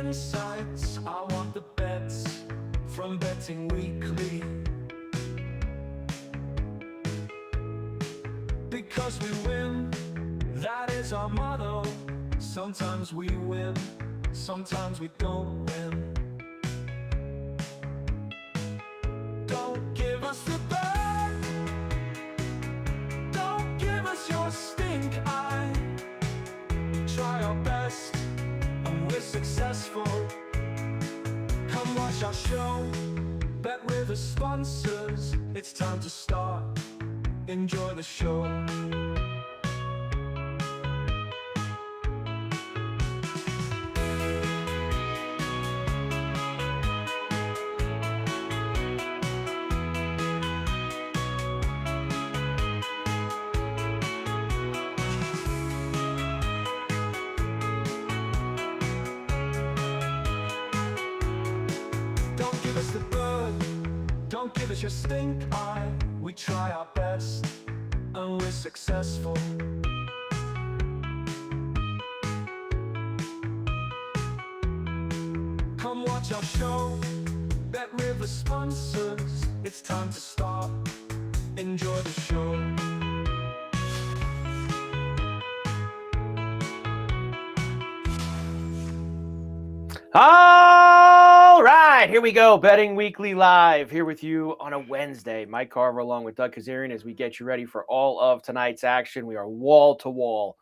insights, I want the bets from Betting Weekly. Because we win, that is our motto. Sometimes we win, sometimes we don't win. Don't give us the bird, don't give us your stink eye. Try our best and we're successful. Come watch our show, bet with the sponsors. It's time to start, enjoy the show. Don't give us the bird, don't give us your stink eye. We try our best and we're successful. Come watch our show, bet with the sponsors. It's time to start, enjoy the show. All right, here we go. Betting Weekly Live here with you on a Wednesday. Mike Carver along with Doug Kezirian as we get you ready for all of tonight's action. We are wall-to-wall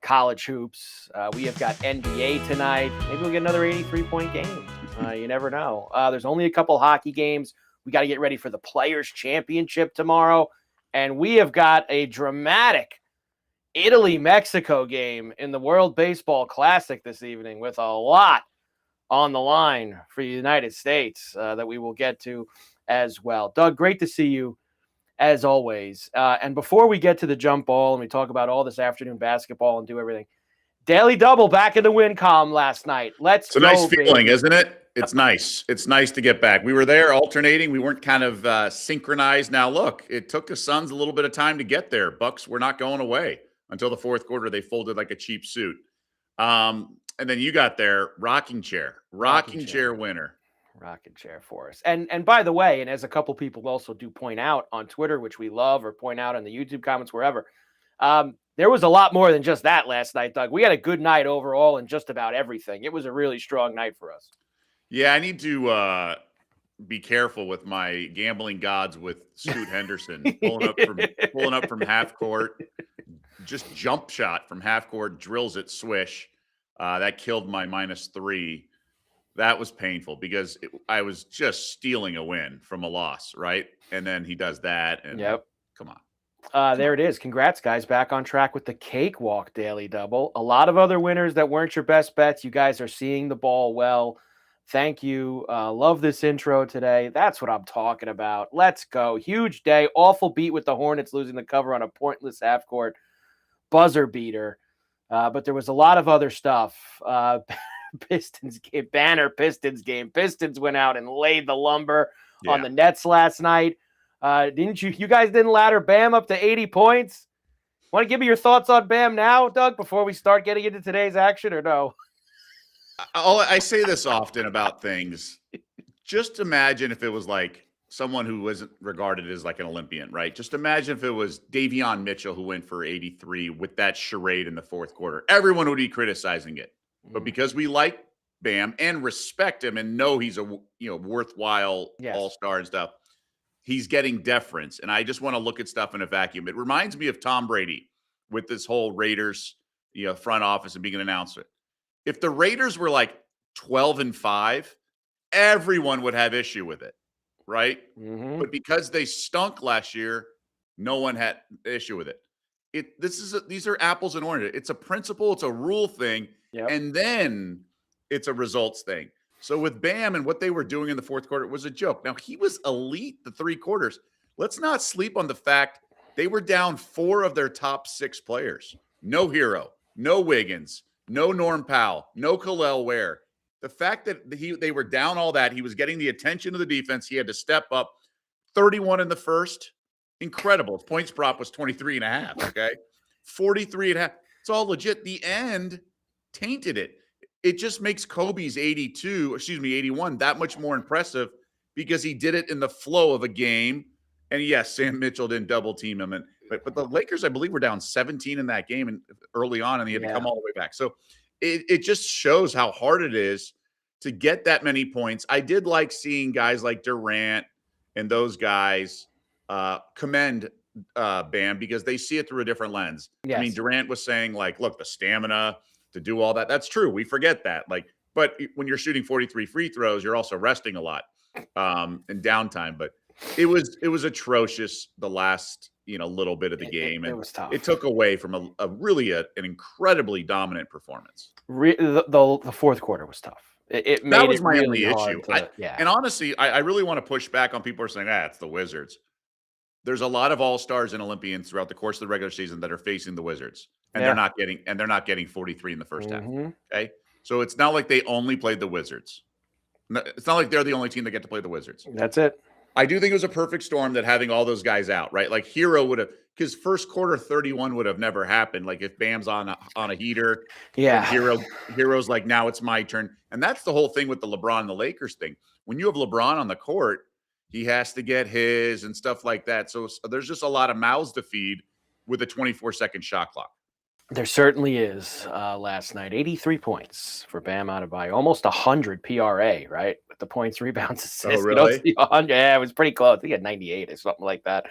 college hoops. We have got NBA tonight. Maybe we'll get another 83-point game. You never know. There's only a couple hockey games. We got to get ready for the Players' Championship tomorrow. And we have got a dramatic Italy-Mexico game in the World Baseball Classic this evening with a lot on the line for the United States that we will get to as well. Doug, great to see you as always. And before we get to the jump ball and we talk about all this afternoon basketball and do everything, Daily Double back in the win column last night. It's a nice feeling, isn't it? It's nice. It's nice to get back. We were there alternating. We weren't kind of synchronized. Now, look, it took the Suns a little bit of time to get there. Bucks were not going away until the fourth quarter. They folded like a cheap suit. And then you got there, rocking chair winner. Rocking chair for us. And by the way, and as a couple people also do point out on Twitter, which we love, or point out in the YouTube comments, wherever, there was a lot more than just that last night, Doug. We had a good night overall in just about everything. It was a really strong night for us. Yeah, I need to be careful with my gambling gods with Scoot Henderson pulling up from half court, just jump shot from half court, drills it, swish. That killed my -3. That was painful because I was just stealing a win from a loss, right? And then he does that. And Come on. There it is. Congrats, guys. Back on track with the cakewalk Daily Double. A lot of other winners that weren't your best bets. You guys are seeing the ball well. Thank you. Love this intro today. That's what I'm talking about. Let's go. Huge day. Awful beat with the Hornets losing the cover on a pointless half-court buzzer beater. But there was a lot of other stuff. Pistons game, banner Pistons game. Pistons went out and laid the lumber on the Nets last night. Didn't you? You guys didn't ladder Bam up to 80 points. Want to give me your thoughts on Bam now, Doug, before we start getting into today's action, or no? I say this often about things. Just imagine if it was like someone who wasn't regarded as like an Olympian, right? Just imagine if it was Davion Mitchell who went for 83 with that charade in the fourth quarter. Everyone would be criticizing it. But because we like Bam and respect him and know he's a worthwhile all-star and stuff, he's getting deference. And I just want to look at stuff in a vacuum. It reminds me of Tom Brady with this whole Raiders, front office and being an announcer. If the Raiders were like 12-5, everyone would have issue with it, right? Mm-hmm. But because they stunk last year, no one had issue with it. These are apples and oranges. It's a principle, it's a rule thing, and then it's a results thing. So with Bam and what they were doing in the fourth quarter, it was a joke. Now, he was elite the 3 quarters. Let's not sleep on the fact they were down 4 of their top 6 players. No Hero, no Wiggins, no Norm Powell, no Khalil Ware. The fact that they were down all that, he was getting the attention of the defense. He had to step up. 31 in the first. Incredible. His points prop was 23.5, okay? 43.5. It's all legit. The end tainted it. it just makes Kobe's 81, that much more impressive because he did it in the flow of a game. And yes, Sam Mitchell didn't double team him. But the Lakers, I believe, were down 17 in that game and early on, and he had to come all the way back. So it just shows how hard it is to get that many points. I did like seeing guys like Durant and those guys commend Bam because they see it through a different lens. Yes. I mean, Durant was saying, like, look, the stamina to do all that. That's true. We forget that. Like, but when you're shooting 43 free throws, you're also resting a lot in downtime. But it was atrocious the last little bit of the game. It was tough. It took away from an incredibly dominant performance. The fourth quarter was tough. It made that was my really only issue. And honestly, I really want to push back on people who are saying, it's the Wizards. There's a lot of all-stars and Olympians throughout the course of the regular season that are facing the Wizards, and they're not getting 43 in the first half. Okay, so it's not like they only played the Wizards. It's not like they're the only team that get to play the Wizards. That's it. I do think it was a perfect storm that having all those guys out, right? Like Hero would have, because first quarter 31 would have never happened. Like if Bam's on a heater, Hero's like, now it's my turn. And that's the whole thing with the LeBron and the Lakers thing. When you have LeBron on the court, he has to get his and stuff like that. So there's just a lot of mouths to feed with a 24-second shot clock. There certainly is. Last night, 83 points for Bam Adebayo, almost 100 PRA, right? With the points, rebounds, assists. Oh, really? Yeah, it was pretty close. I think he had 98 or something like that.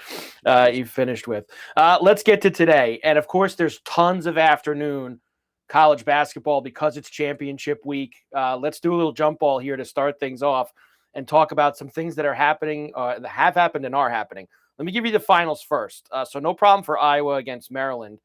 He finished with. Let's get to today. And, of course, there's tons of afternoon college basketball because it's championship week. Let's do a little jump ball here to start things off and talk about some things that are happening, that have happened and are happening. Let me give you the finals first. So no problem for Iowa against Maryland.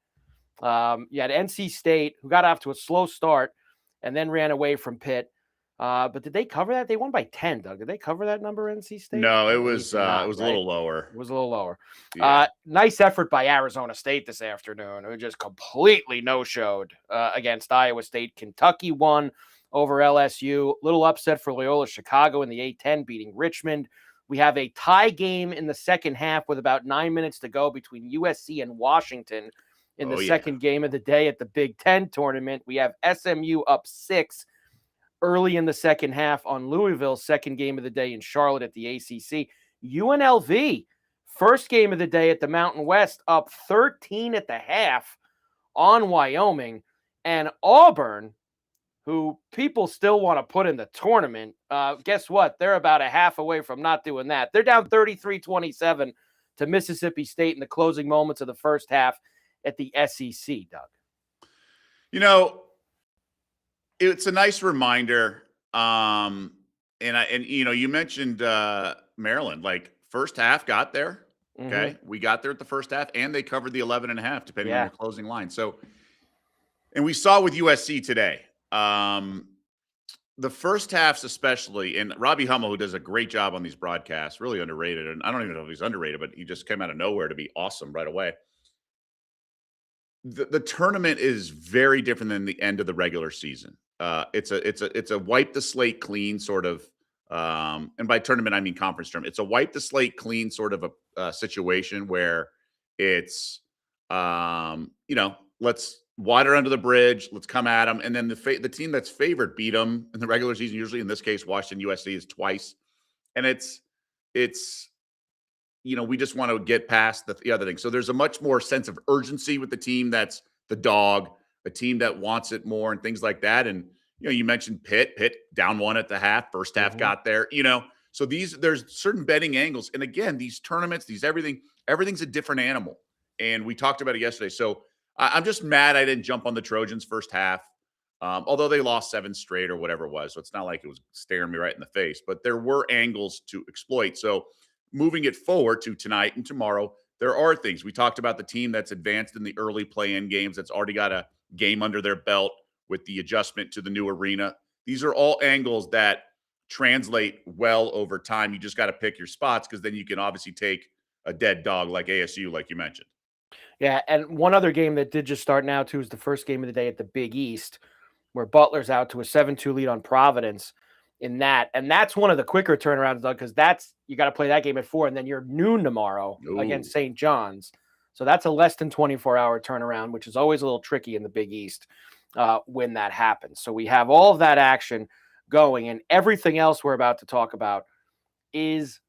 You had NC State, who got off to a slow start and then ran away from Pitt. But did they cover that? They won by 10, Doug. Did they cover that number, NC State? No, it was a little lower. It was a little lower. Yeah. Nice effort by Arizona State this afternoon, who just completely no-showed against Iowa State. Kentucky won over LSU. Little upset for Loyola Chicago in the A-10, beating Richmond. We have a tie game in the second half with about 9 minutes to go between USC and Washington in the second game of the day at the Big Ten tournament. We have SMU up 6 early in the second half on Louisville's second game of the day in Charlotte at the ACC. UNLV, first game of the day at the Mountain West, up 13 at the half on Wyoming. And Auburn, who people still want to put in the tournament, guess what? They're about a half away from not doing that. They're down 33-27 to Mississippi State in the closing moments of the first half at the SEC, Doug. It's a nice reminder. You mentioned Maryland, like first half got there. Okay. We got there at the first half and they covered the 11.5, depending on your closing line. So, and we saw with USC today, the first halves, especially, and Robbie Hummel, who does a great job on these broadcasts, really underrated. And I don't even know if he's underrated, but he just came out of nowhere to be awesome right away. The tournament is very different than the end of the regular season. It's a wipe the slate clean sort of, and by tournament I mean conference tournament. It's a wipe the slate clean sort of a situation where it's let's water under the bridge, let's come at them, and then the team that's favored beat them in the regular season. Usually, in this case, Washington USC is twice, and it's. We just want to get past the other thing. So there's a much more sense of urgency with the team that's the dog, a team that wants it more and things like that. And, you mentioned Pitt down 1 at the half, first half got there, so there's certain betting angles. And again, these tournaments, everything's a different animal. And we talked about it yesterday. So I'm just mad I didn't jump on the Trojans first half. Although they lost 7 straight or whatever it was. So it's not like it was staring me right in the face, but there were angles to exploit. So moving it forward to tonight and tomorrow, there are things. We talked about the team that's advanced in the early play-in games, that's already got a game under their belt with the adjustment to the new arena. These are all angles that translate well over time. You just got to pick your spots because then you can obviously take a dead dog like ASU, like you mentioned. Yeah, and one other game that did just start now, too, is the first game of the day at the Big East, where Butler's out to a 7-2 lead on Providence in that. And that's one of the quicker turnarounds, Doug, because you got to play that game at 4, and then you're noon tomorrow against St. John's. So that's a less than 24-hour turnaround, which is always a little tricky in the Big East when that happens. So we have all of that action going, and everything else we're about to talk about is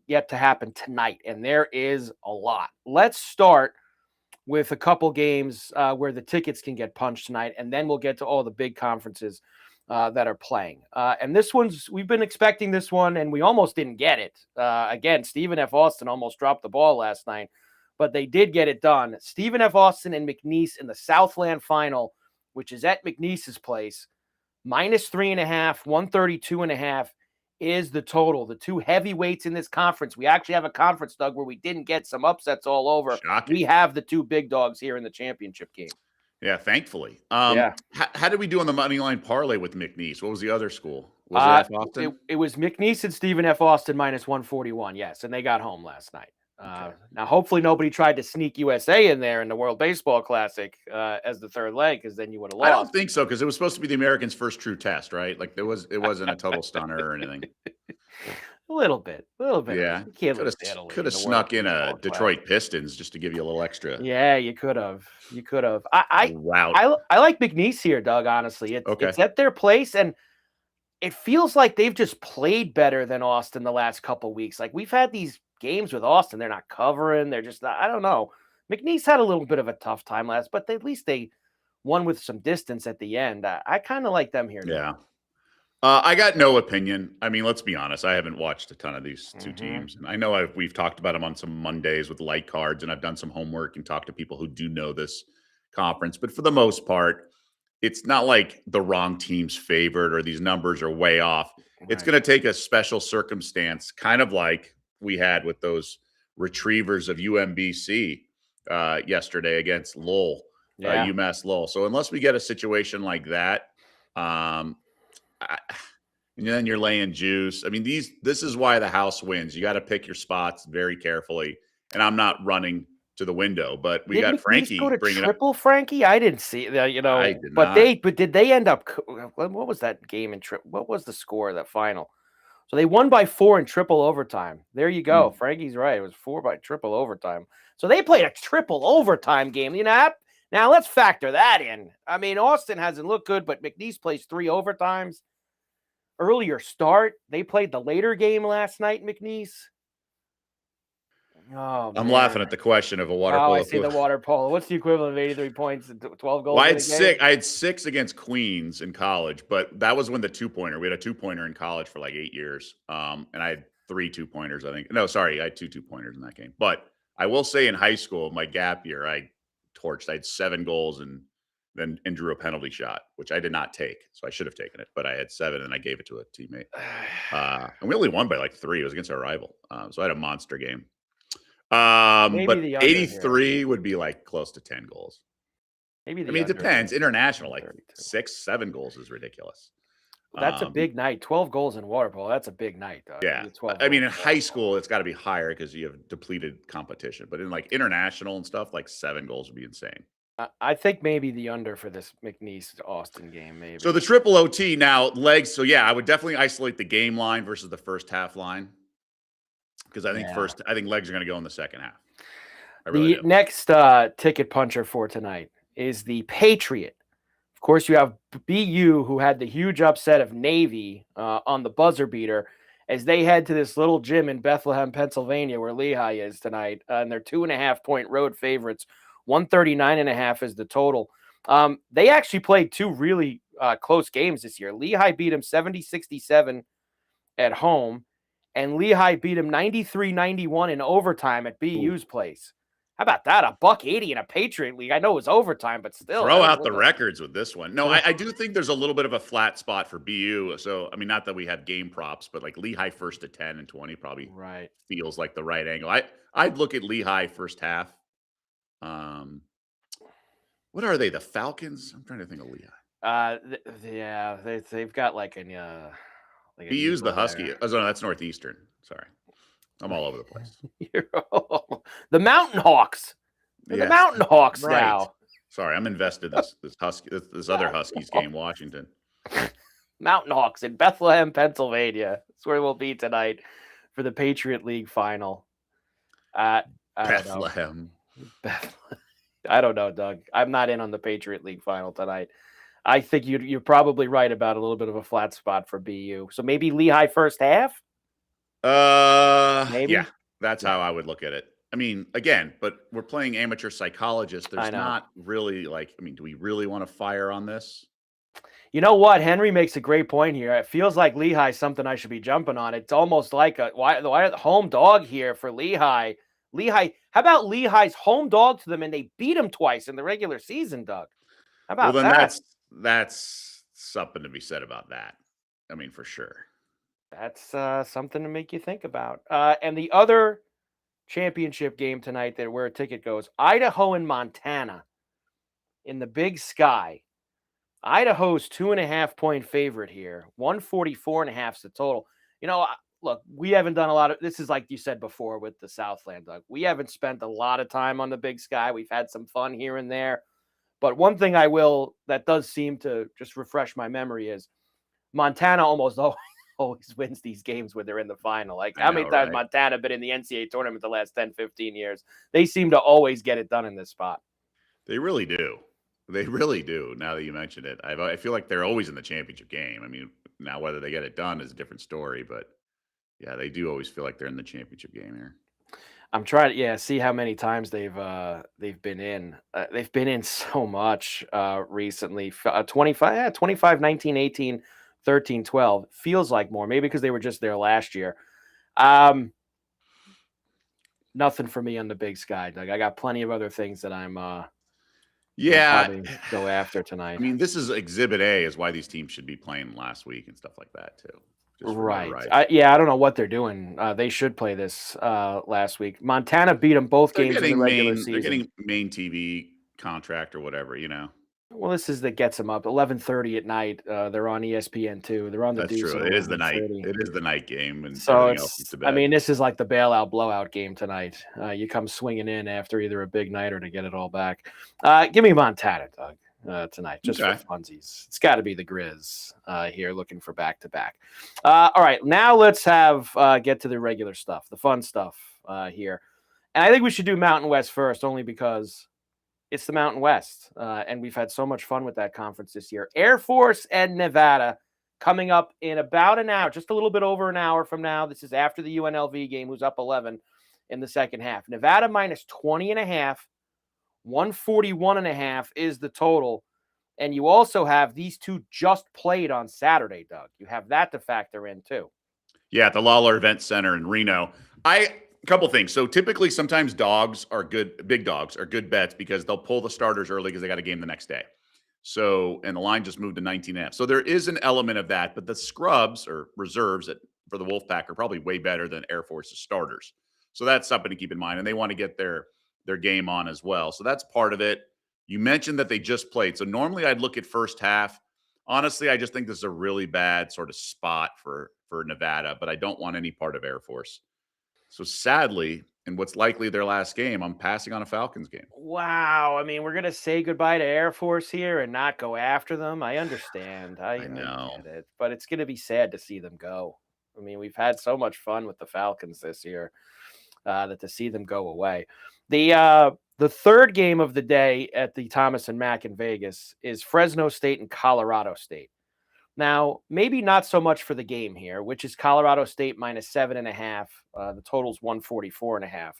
yet to happen tonight, and there is a lot. Let's start with a couple games where the tickets can get punched tonight, and then we'll get to all the big conferences that are playing. And this one's, we've been expecting this one, and we almost didn't get it. Again, Stephen F. Austin almost dropped the ball last night, but they did get it done. Stephen F. Austin and McNeese in the Southland final, which is at McNeese's place, -3.5, 132.5 is the total. The two heavyweights in this conference. We actually have a conference, Doug, where we didn't get some upsets all over. Shocking. We have the two big dogs here in the championship game. Yeah, thankfully. Yeah. How did we do on the money line parlay with McNeese? What was the other school? Was it F. Austin? It was McNeese and Stephen F. Austin -141. Yes, and they got home last night. Okay. Now, hopefully nobody tried to sneak USA in there in the World Baseball Classic as the third leg, because then you would have lost. I don't think so, because it was supposed to be the Americans' first true test, right? Like it wasn't a total stunner or anything. A little bit. Yeah, could have snuck in a Detroit Pistons just to give you a little extra. Yeah, you could have. I like McNeese here, Doug. Honestly, it's at their place, and it feels like they've just played better than Austin the last couple weeks. Like we've had these games with Austin, they're not covering. They're just not, I don't know. McNeese had a little bit of a tough time last, but at least they won with some distance at the end. I kind of like them here. Yeah. I got no opinion. I mean, let's be honest. I haven't watched a ton of these two teams. And I know we've talked about them on some Mondays with light cards, and I've done some homework and talked to people who do know this conference. But for the most part, it's not like the wrong team's favored or these numbers are way off. Right. It's going to take a special circumstance, kind of like we had with those retrievers of UMBC yesterday against Lowell, UMass Lowell. So unless we get a situation like that, and then you're laying juice. I mean, this is why the house wins. You got to pick your spots very carefully. And I'm not running to the window, but we got Frankie bringing triple up. Frankie, I didn't see that. You know, I did but not. But did they end up? What was that game in triple? What was the score of that final? So they won by 4 in triple overtime. There you go. Frankie's right. It was 4 by triple overtime. So they played a triple overtime game. You know, now let's factor that in. I mean, Austin hasn't looked good, but McNeese plays 3 overtimes. Earlier start. They played the later game last night, McNeese. Oh, I'm laughing at the question of a water polo. I see the water polo. What's the equivalent of 83 points and 12 goals? Well, I had 6 against Queens in college, but that was when the 2-pointer. We had a 2-pointer in college for like 8 years. And I had 3 2-pointers, I think. No, sorry, I had 2 2-pointers in that game. But I will say in high school, my gap year, I torched. I had 7 goals and drew a penalty shot, which I did not take. So I should have taken it, but I had 7 and I gave it to a teammate. And we only won by like 3. It was against our rival. So I had a monster game. But 83 would be like close to 10 goals. Maybe it depends. International, like 6, 7 goals is ridiculous. That's a big night. 12 goals in water polo. That's a big night, though. Yeah. I mean, in high school, it's got to be higher because you have depleted competition. But in like international and stuff, like 7 goals would be insane. I think maybe the under for this McNeese Austin game, maybe. So the triple OT now, legs. So yeah, I would definitely isolate the game line versus the first half line. Because I think legs are going to go in the second half. The next ticket puncher for tonight is the Patriot. Of course, you have BU, who had the huge upset of Navy on the buzzer beater, as they head to this little gym in Bethlehem, Pennsylvania, where Lehigh is tonight. And they're 2.5-point road favorites. 139.5 is the total. They actually played 2 really close games this year. Lehigh beat them 70-67 at home. And Lehigh beat him 93-91 in overtime at BU's place. How about that? $1.80 in a Patriot League. I know it was overtime, but still. Throw out the records with this one. No, I do think there's a little bit of a flat spot for BU. So, I mean, not that we have game props, but like Lehigh first to 10 and 20 probably feels like the right angle. I'd look at Lehigh first half. What are they? The Falcons? I'm trying to think of Lehigh. They've got like an BU's the Husky. Oh, no, that's Northeastern. Sorry. I'm all over the place. The Mountain Hawks. The Mountain Hawks now. Sorry, I'm invested this other Huskies game, Washington. Mountain Hawks in Bethlehem, Pennsylvania. That's where we'll be tonight for the Patriot League final. Bethlehem. I don't know, Doug. I'm not in on the Patriot League final tonight. I think you're probably right about a little bit of a flat spot for BU. So maybe Lehigh first half? Yeah, Maybe? that's Yeah, how I would look at it. I mean, again, but we're playing amateur psychologist. I There's know. not really do we really want to fire on this? You know what? Henry makes a great point here. It feels like Lehigh's something I should be jumping on. It's almost like why home dog here for Lehigh. Lehigh, how about Lehigh's home dog to them and they beat them twice in the regular season, Doug? How Well, about then that? that's something to be said about that. I mean, for sure. That's something to make you think about. And the other championship game tonight that where a ticket goes, Idaho and Montana in the Big Sky. Idaho's 2.5-point favorite here. 144.5 is the total. Look, we haven't done a lot of this is like you said before with the Southland, Doug. We haven't spent a lot of time on the Big Sky. We've had some fun here and there. But one thing that does seem to just refresh my memory is Montana almost always wins these games when they're in the final. Like, I how many know, times right? Montana been in the NCAA tournament the last 10, 15 years? They seem to always get it done in this spot. They really do. They really do. Now that you mention it, I feel like they're always in the championship game. I mean, now whether they get it done is a different story, but yeah, they do always feel like they're in the championship game here. I'm trying to see how many times they've been in. They've been in so much recently. 25, 19, 18, 13, 12. Feels like more. Maybe because they were just there last year. Nothing for me on the Big Sky, Doug. I got plenty of other things that I'm gonna Yeah. probably go after tonight. I mean, this is Exhibit A is why these teams should be playing last week and stuff like that too. Just for Right. notoriety. I don't know what they're doing. They should play this last week. Montana beat them both They're games in the getting regular they're season. getting main TV contract or whatever, you know. Well, this is that gets them up 11:30 at night. They're on ESPN2. They're on the That's Deuce true. at It is the night. 11:30. It is the night game and So everything else is to bed. this is like the bailout blowout game tonight. You come swinging in after either a big night or to get it all back. Give me Montana, Doug, tonight, just Okay. for funsies. It's got to be the Grizz here looking for back-to-back. All right, now let's get to the regular stuff, the fun stuff here. And I think we should do Mountain West first, only because it's the Mountain West, and we've had so much fun with that conference this year. Air Force and Nevada coming up in about an hour, just a little bit over an hour from now. This is after the UNLV game, who's up 11 in the second half. Nevada minus 20.5, 141.5 is the total. And you also have these two just played on Saturday, Doug. You have that to factor in too. Yeah, at the Lawler Event Center in Reno. A couple things. So typically sometimes big dogs are good bets because they'll pull the starters early because they got a game the next day. So, and the line just moved to 19.5. So there is an element of that, but the scrubs or reserves for the Wolfpack are probably way better than Air Force's starters. So that's something to keep in mind. And they want to get their game on as well. So that's part of it. You mentioned that they just played. So normally I'd look at first half. Honestly, I just think this is a really bad sort of spot for Nevada, but I don't want any part of Air Force. So sadly, in what's likely their last game, I'm passing on a Falcons game. Wow. I mean, we're going to say goodbye to Air Force here and not go after them. I understand. I know. I get it. But it's going to be sad to see them go. I mean, we've had so much fun with the Falcons this year that to see them go away. The third game of the day at the Thomas and Mack in Vegas is Fresno State and Colorado State. Now, maybe not so much for the game here, which is Colorado State minus 7.5. The total's 144.5.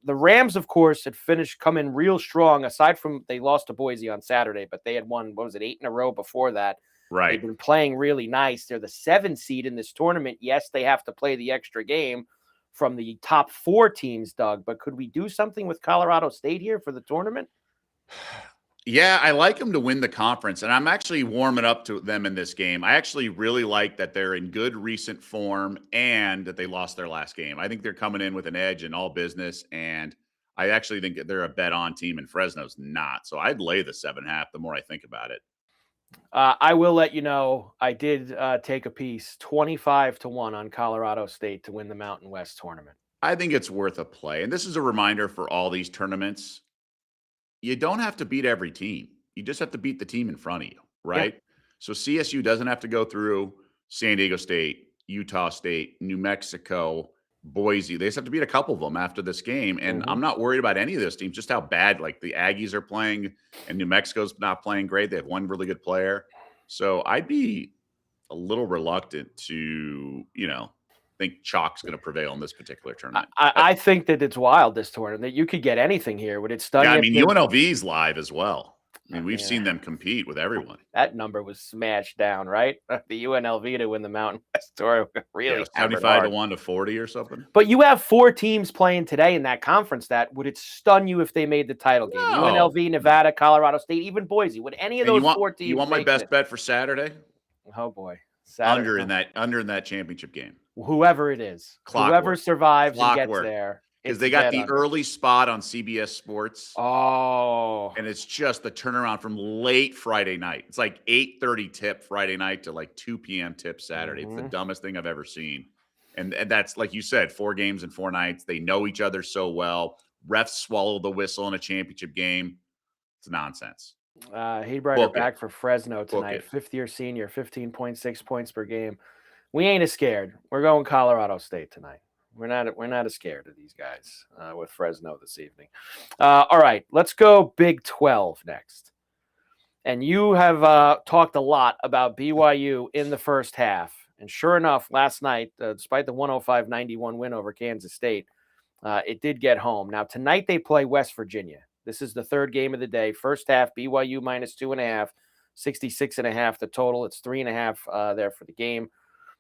The Rams, of course, had come in real strong, aside from they lost to Boise on Saturday, but they had won, 8 in a row before that. Right. They've been playing really nice. They're the 7 seed in this tournament. Yes, they have to play the extra game from the top 4 teams, Doug, but could we do something with Colorado State here for the tournament? Yeah, I like them to win the conference, and I'm actually warming up to them in this game. I actually really like that they're in good recent form and that they lost their last game. I think they're coming in with an edge in all business, and I actually think that they're a bet-on team, and Fresno's not. So I'd lay the 7.5 the more I think about it. I will let you know, I did take a piece, 25-1 on Colorado State to win the Mountain West tournament. I think it's worth a play, and this is a reminder for all these tournaments. You don't have to beat every team. You just have to beat the team in front of you, right? Yeah. So CSU doesn't have to go through San Diego State, Utah State, New Mexico, Boise. They just have to beat a couple of them after this game. And I'm not worried about any of those teams, just how bad, like the Aggies are playing and New Mexico's not playing great. They have one really good player. So I'd be a little reluctant to, think chalk's going to prevail in this particular tournament. I think that it's wild, this tournament, that you could get anything here. Would it stun Yeah, you? I mean, UNLV's live as well. I mean, we've Yeah. seen them compete with everyone. That number was smashed down, right? The UNLV to win the Mountain West Tour really Yeah, hammered 75 hard. to 1 to 40 or something. But you have 4 teams playing today in that conference. That would it stun you if they made the title game? No. UNLV, Nevada, Colorado State, even Boise. Would any of And those 4 teams? You want my make best it? bet for Saturday? Oh boy, Under in that championship game. Whoever it is, Clockwork. whoever survives and gets Clockwork. there, Because it's they got dead the under. early spot on CBS Sports. Oh, And it's just the turnaround from late Friday night. It's like 8:30 tip Friday night to like 2 p.m. tip Saturday. It's the dumbest thing I've ever seen. And that's, like you said, 4 games in 4 nights. They know each other so well. Refs swallow the whistle in a championship game. It's nonsense. Hebride Book it. back for Fresno tonight. it. 5th-year senior, 15.6 points per game. We ain't as scared. We're going Colorado State tonight. We're not as scared of these guys with Fresno this evening. All right, let's go Big 12 next. And you have talked a lot about BYU in the first half. And sure enough, last night, despite the 105-91 win over Kansas State, it did get home. Now, tonight they play West Virginia. This is the 3rd game of the day. First half, BYU minus 2.5, 66.5 the total. It's 3.5 there for the game.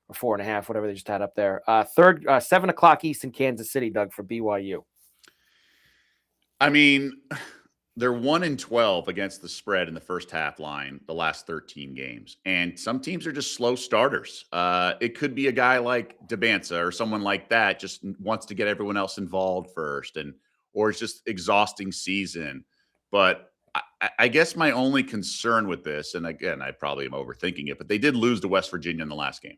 Or 4.5, whatever they just had up there. 7 o'clock Eastern, Kansas City, Doug, for BYU. I mean, they're 1-12 against the spread in the first half line the last 13 games. And some teams are just slow starters. It could be a guy like Debanza or someone like that just wants to get everyone else involved first, or it's just exhausting season. But I guess my only concern with this, and again, I probably am overthinking it, but they did lose to West Virginia in the last game.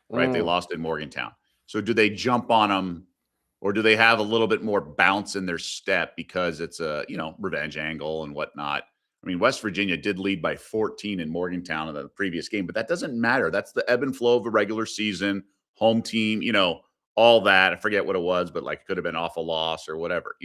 Right? They lost in Morgantown. So do they jump on them, or do they have a little bit more bounce in their step because it's a, revenge angle and whatnot? I mean, West Virginia did lead by 14 in Morgantown in the previous game, but that doesn't matter. That's the ebb and flow of a regular season, home team, all that. I forget what it was, but like it could have been off a loss or whatever,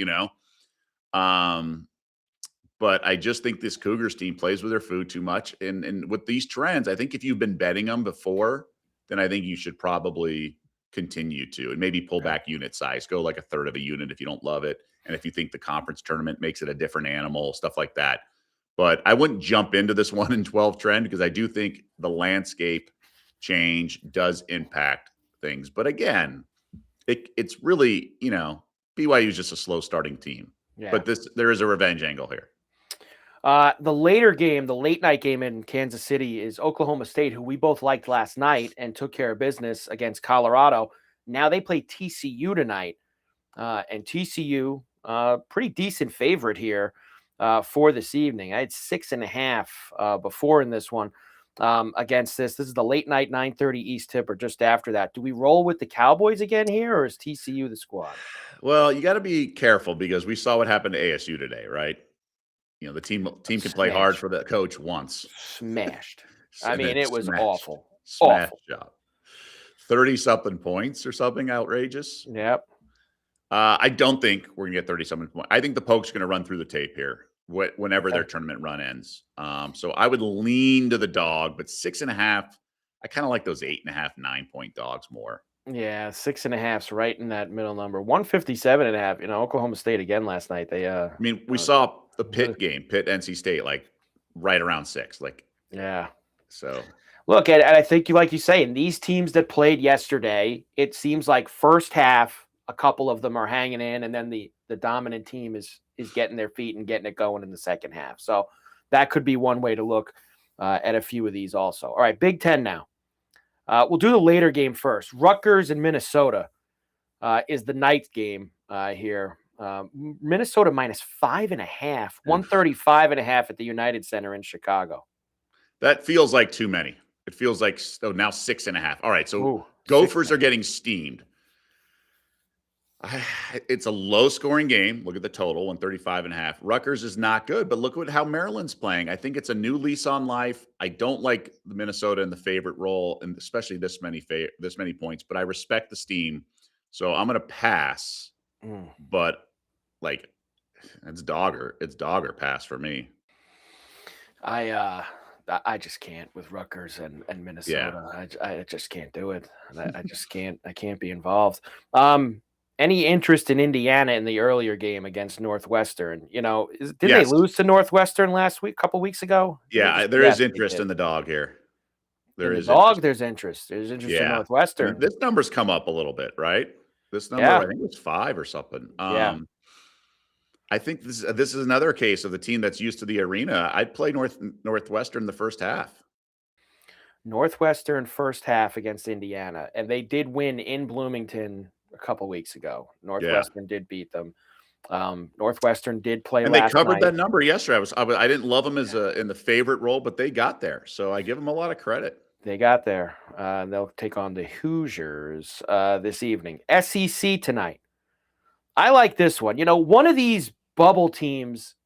But I just think this Cougars team plays with their food too much. And with these trends, I think if you've been betting them before, then I think you should probably continue to, and maybe pull back unit size, go like a third of a unit if you don't love it. And if you think the conference tournament makes it a different animal, stuff like that. But I wouldn't jump into this 1-12 trend because I do think the landscape change does impact things. But again, it's really, BYU is just a slow starting team. Yeah. But there is a revenge angle here. The later game, the late night game in Kansas City is Oklahoma State, who we both liked last night and took care of business against Colorado. Now they play TCU tonight, and TCU, pretty decent favorite here for this evening. I had 6.5 before in this one against this. This is the late night 9:30 East tip or just after that. Do we roll with the Cowboys again here, or is TCU the squad? Well, you got to be careful because we saw what happened to ASU today, right? The team can play hard for the coach once. Smashed. I mean, it was awful. Smash job. 30-something points or something outrageous. Yep. I don't think we're going to get 30-something points. I think the Pokes are going to run through the tape here whenever their tournament run ends. So I would lean to the dog, but 6.5, I kind of like those 8.5, 9-point dogs more. Yeah, 6.5's right in that middle number. 157.5. Oklahoma State again last night. We saw the Pitt game, Pitt NC State, like right around 6. Yeah. So look, and I think like you say, in these teams that played yesterday, it seems like first half, a couple of them are hanging in, and then the dominant team is getting their feet and getting it going in the second half. So that could be one way to look at a few of these also. All right, Big Ten now. We'll do the later game first. Rutgers and Minnesota is the night game here. Minnesota minus 5.5, 135.5 at the United Center in Chicago. That feels like too many. It feels like now 6.5. All right, so Gophers are getting steamed. It's a low-scoring game. Look at the total, 135.5. Rutgers is not good, but look at how Maryland's playing. I think it's a new lease on life. I don't like the Minnesota in the favorite role, and especially this many points, but I respect the steam. So I'm going to pass, Mm. but like it's dogger pass for me. I just can't with Rutgers and Yeah. Minnesota. I just can't do it. I just can't. I can't be involved. Any interest in Indiana in the earlier game against Northwestern? Didn't they Yes. lose to Northwestern last week, a couple weeks ago? Yeah, there Yes, is they interest did. in the dog here. There In the is interest. dog, there's interest. There's interest in Yeah. I mean, Northwestern. this number's come up a little bit, right? This number, Yeah, I think it was 5 or something. yeah. I think this is another case of the team that's used to the arena. I'd play Northwestern the first half. Northwestern first half against Indiana, and they did win in Bloomington a couple weeks ago. Yeah. Northwestern did beat them. Northwestern did play And they last covered night. that number yesterday. I didn't love them as in the favorite role, but they got there. So I give them a lot of credit. They got there. They'll take on the Hoosiers this evening. SEC tonight. I like this one. One of these bubble teams,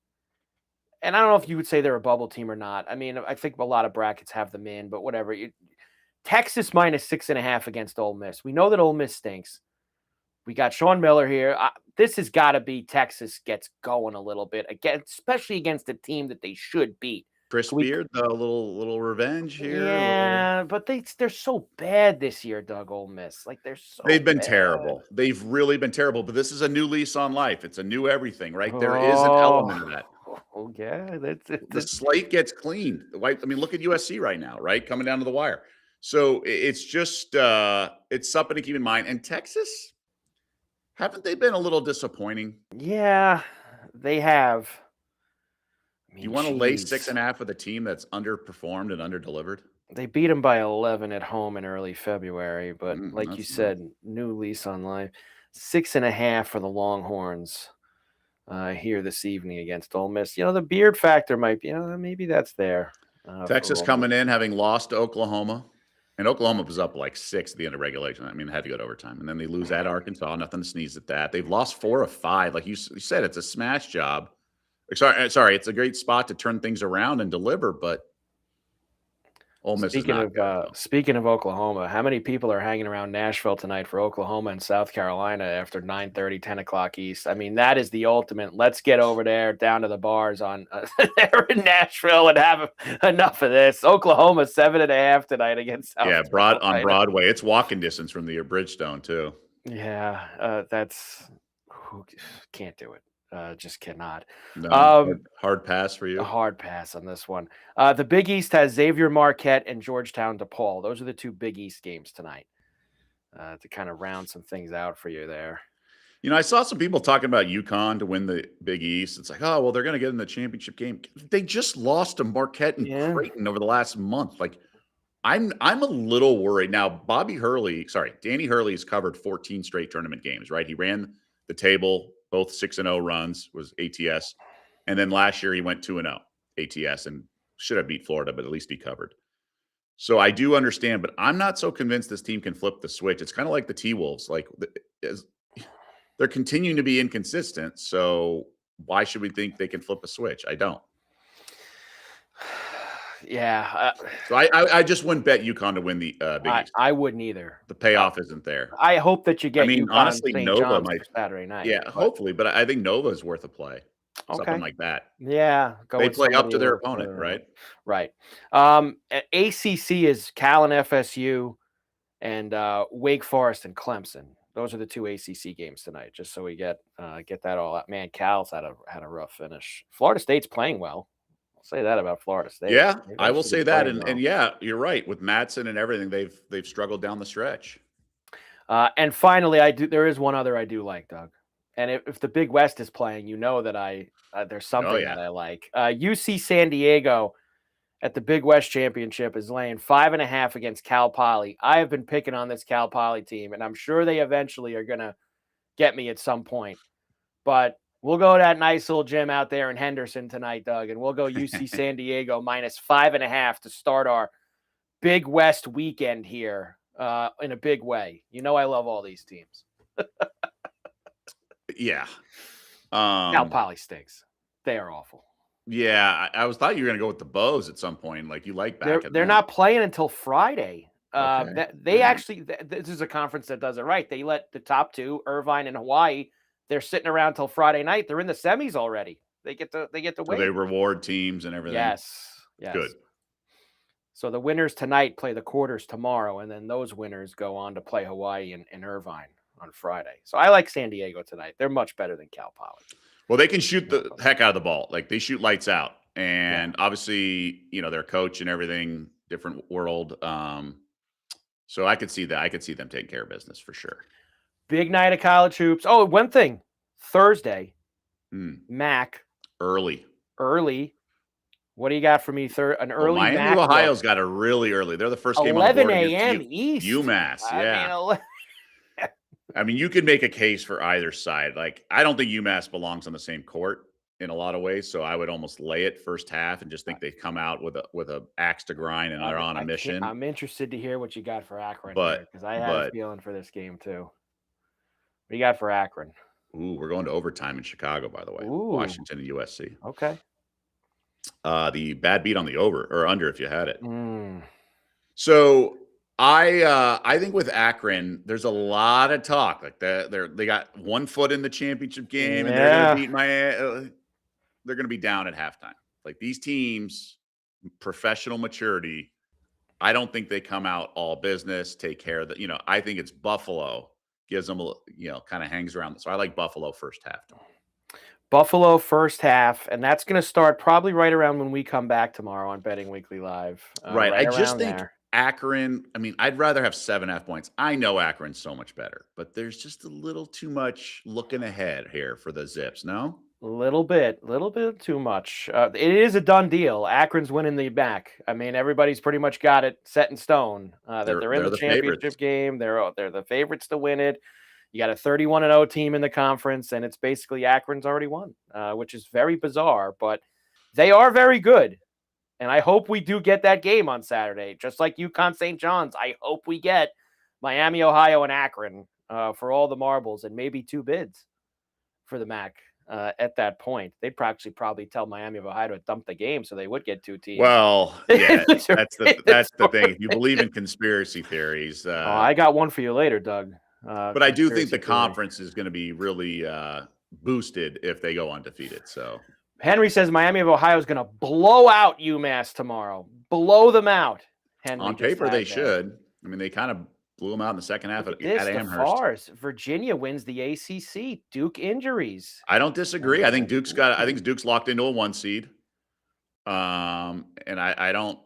and I don't know if you would say they're a bubble team or not. I mean, I think a lot of brackets have them in, but whatever. Texas minus 6.5 against Ole Miss. We know that Ole Miss stinks. We got Sean Miller here. This has got to be Texas gets going a little bit, again, especially against a team that they should beat. Chris Beard, the little revenge here. Yeah, but they're so bad this year, Doug. Ole Miss, like they're so. They've been bad. terrible. They've really been terrible. But this is a new lease on life. It's a new everything, right? There is an element of that. Oh yeah, The slate gets cleaned. Look at USC right now, right? Coming down to the wire. So it's just it's something to keep in mind. And Texas, haven't they been a little disappointing? Yeah, they have. You want to lay 6.5 with a team that's underperformed and underdelivered? They beat them by 11 at home in early February, but like you That's said, new lease on life. 6.5 for the Longhorns here this evening against Ole Miss. The Beard factor might be, maybe that's there. Texas coming in, having lost to Oklahoma. And Oklahoma was up like 6 at the end of regulation. I mean, they had to go to overtime. And then they lose at Arkansas. Nothing to sneeze at that. They've lost 4 of 5. Like you said, it's a smash job. Sorry, it's a great spot to turn things around and deliver, but Ole Miss is not good. Speaking of Oklahoma, how many people are hanging around Nashville tonight for Oklahoma and South Carolina after 9:30, 10 o'clock East? I mean, that is the ultimate. Let's get over there down to the bars on there in Nashville and have enough of this. Oklahoma 7.5 tonight against South Carolina. On Broadway. It's walking distance from the Bridgestone too. Yeah, can't do it. Just cannot. No, hard pass for you. A hard pass on this one. The Big East has Xavier Marquette and Georgetown DePaul. Those are the 2 Big East games tonight to kind of round some things out for you there. I saw some people talking about UConn to win the Big East. It's like, oh, well, they're going to get in the championship game. They just lost to Marquette and Creighton over the last month. Like, I'm a little worried. Now, Danny Hurley has covered 14 straight tournament games, right? He ran the table. Both 6-0 runs was ATS. And then last year he went 2-0 ATS and should have beat Florida, but at least he covered. So I do understand, but I'm not so convinced this team can flip the switch. It's kind of like the T-Wolves. Like they're continuing to be inconsistent. So why should we think they can flip a switch? I don't. Yeah. So I just wouldn't bet UConn to win the Big East. I wouldn't either. The payoff isn't there. I hope that you get. UConn honestly, St. Nova John's might Saturday night. Yeah, hopefully, but I think Nova is worth a play. Okay. Something like that. Yeah, they play up to their opponent, right? Right. ACC is Cal and FSU, and Wake Forest and Clemson. Those are the 2 ACC games tonight. Just so we get that all out. Man, Cal's had a rough finish. Florida State's playing well. Say that about Florida State. Yeah, I will say that, and yeah, you're right. With Madsen and everything, they've struggled down the stretch. And finally, there is one other I do like, Doug. And if the Big West is playing, that there's something that I like. UC San Diego at the Big West Championship is laying 5.5 against Cal Poly. I have been picking on this Cal Poly team, and I'm sure they eventually are gonna get me at some point. But we'll go to that nice little gym out there in Henderson tonight, Doug, and we'll go UC San Diego minus 5.5 to start our Big West weekend here in a big way. I love all these teams. Yeah. Cal Poly stinks. They are awful. Yeah, I thought you were going to go with the Bows at some point. Like you like back. They're not playing until Friday. Okay. They All right. actually, this is a conference that does it right. They let the top two, Irvine and Hawaii, they're sitting around till Friday night. They're in the semis already. They get to So they win. reward teams and everything. Yes. Good. So the winners tonight play the quarters tomorrow, and then those winners go on to play Hawaii and Irvine on Friday. So I like San Diego tonight. They're much better than Cal Poly. Well, they can shoot the heck out of the ball. Like they shoot lights out. Yeah. And obviously, their coach and everything, different world. So I could see that. I could see them taking care of business for sure. Big night of college hoops. Oh, one thing. Thursday, MAC. Early. What do you got for me? An early Miami MAC of Ohio's got a really early. They're the first game on the 11 board a.m. against East. UMass. Yeah. I mean, you could make a case for either side. Like, I don't think UMass belongs on the same court in a lot of ways. So I would almost lay it first half and just think they come out with a axe to grind and are on a mission. I'm interested to hear what you got for Akron, because I have a feeling for this game too. What do you got for Akron? Ooh, we're going to overtime in Chicago, by the way. Ooh. Washington and USC. Okay. The bad beat on the over or under if you had it. So I think with Akron, there's a lot of talk. Like they got 1 foot in the championship game, and they're going to beat Miami. They're going to be down at halftime. Like these teams, professional maturity. I don't think they come out all business, take care of the. I think it's Buffalo gives them kind of hangs around. So I like Buffalo first half. Buffalo first half, and that's going to start probably right around when we come back tomorrow on Betting Weekly Live. Right. I just think Akron, I'd rather have 7.5 points. I know Akron's so much better, but there's just a little too much looking ahead here for the Zips, no? A little bit too much. It is a done deal. Akron's winning the MAC. Everybody's pretty much got it set in stone that they're in the championship favorites. game. They're the favorites to win it. You got a 31-0 team in the conference, and it's basically Akron's already won, which is very bizarre, but they are very good. And I hope we do get that game on Saturday, just like UConn St. John's. I hope we get Miami, Ohio, and Akron for all the marbles and maybe 2 bids for the MAC. At that point, they'd probably tell Miami of Ohio to dump the game so they would get 2 teams. Well, yeah, that's the thing. If you believe in conspiracy theories, I got one for you later, Doug. But I do think the conference is going to be really boosted if they go undefeated. So Henry says Miami of Ohio is going to blow out UMass tomorrow. Blow them out. Henry on paper, they should. They kind of blew them out in the second half at Amherst. Virginia wins the ACC. Duke injuries. I don't disagree. I think Duke's locked into a 1 seed. And I don't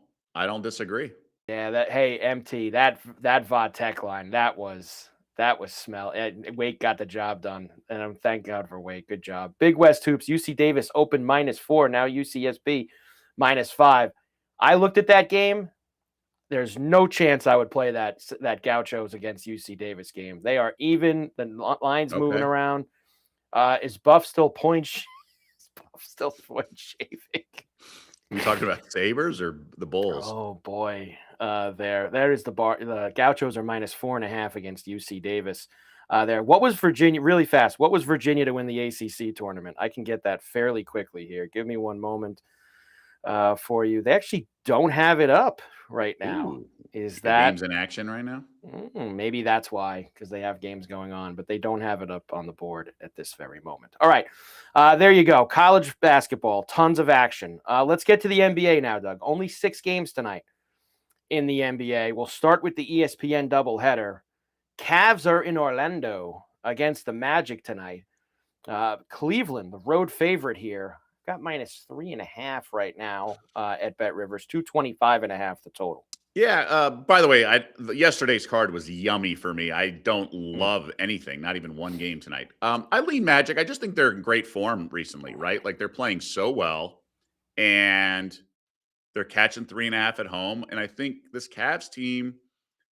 disagree. Yeah. MT, that Vodtech line, that was smell. Wake got the job done, and thank God for Wake. Good job. Big West hoops. UC Davis open -4. Now UCSB -5. I looked at that game. There's no chance I would play that Gauchos against UC Davis game. They are even. The line's moving around. Is Buff still point shaving? You talking about Sabres or the Bulls? Oh boy. There is the bar. The Gauchos are -4.5 against UC Davis. There. What was Virginia? Really fast. What was Virginia to win the ACC tournament? I can get that fairly quickly here. Give me one moment for you. They actually don't have it up right now. Ooh, is that games in action right now? Maybe that's why, because they have games going on, but they don't have it up on the board at this very moment. All right. There you go. College basketball, tons of action. Let's get to the NBA now, Doug. Only 6 games tonight in the NBA. We'll start with the ESPN doubleheader. Cavs are in Orlando against the Magic tonight. Cleveland, the road favorite here, got -3.5 right now at Bet Rivers, 225.5 the total. Yeah. By the way, yesterday's card was yummy for me. I don't love anything, not even one game tonight. I lean Magic. I just think they're in great form recently, right? Like they're playing so well, and they're catching 3.5 at home. And I think this Cavs team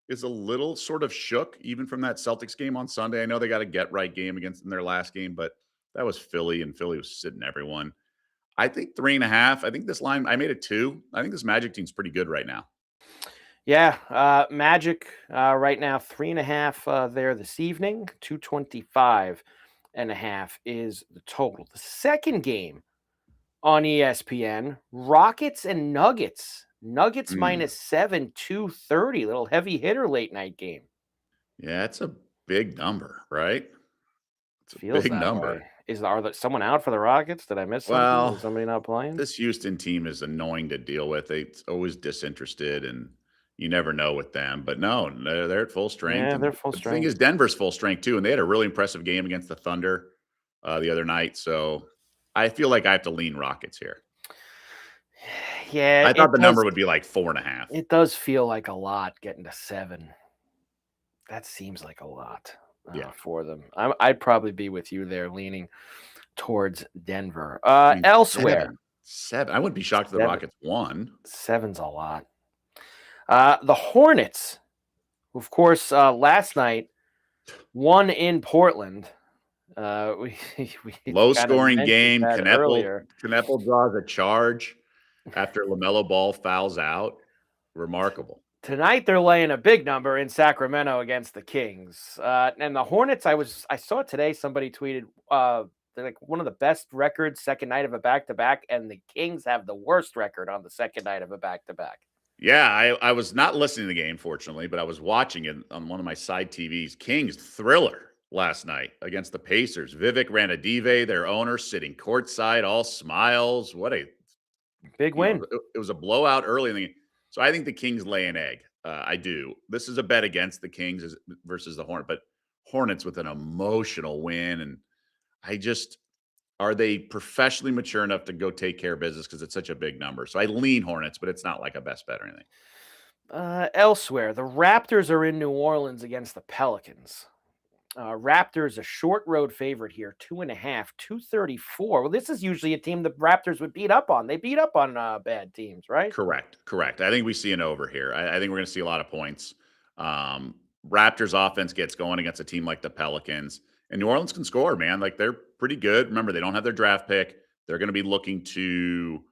is a little sort of shook, even from that Celtics game on Sunday. I know they got a get-right game against in their last game, but that was Philly, and Philly was sitting everyone. I think 3.5. I think this line, I made it 2. I think this Magic team's pretty good right now. Yeah, Magic right now 3.5 there this evening. 225.5 is the total. The second game on ESPN, Rockets and Nuggets, Nuggets -7, 230. Little heavy hitter late night game. Yeah, it's a big number, right? It's a Feels big that number. way. Are there someone out for the Rockets? Did I miss something? Well, Is somebody not playing? this Houston team is annoying to deal with. It's always disinterested, and you never know with them. But no, they're at full strength. Yeah, they're And full the thing strength. is, Denver's full strength too, and they had a really impressive game against the Thunder the other night. So I feel like I have to lean Rockets here. Yeah, I thought it the does, number would be like 4.5. it does feel like a lot getting to 7. That seems like a lot Yeah. for them. I'd probably be with you there, leaning towards Denver. I mean, Elsewhere, seven. I wouldn't be shocked if the 7. Rockets won. 7's a lot. The Hornets, who, of course, last night won in Portland. We Low kind of scoring mentioned game. that earlier. Kneppel draws a charge after LaMelo Ball fouls out. Remarkable. Tonight they're laying a big number in Sacramento against the Kings. And the Hornets, I saw today somebody tweeted they're like one of the best records second night of a back-to-back, and the Kings have the worst record on the second night of a back-to-back. Yeah, I was not listening to the game, fortunately, but I was watching it on one of my side TVs. Kings thriller last night against the Pacers. Vivek Ranadive, their owner, sitting courtside, all smiles. What a Big win. It was a blowout early in the game. So I think the Kings lay an egg. I do. This is a bet against the Kings versus the Hornets, but Hornets with an emotional win. And are they professionally mature enough to go take care of business because it's such a big number? So I lean Hornets, but it's not like a best bet or anything. Elsewhere, the Raptors are in New Orleans against the Pelicans. Raptors a short road favorite here, 2.5, 234. Well, this is usually a team the Raptors would beat up on. They beat up on bad teams, right? Correct. I think we see an over here. I think we're going to see a lot of points. Raptors offense gets going against a team like the Pelicans, and New Orleans can score, man. Like, they're pretty good. Remember, they don't have their draft pick. They're going to be looking to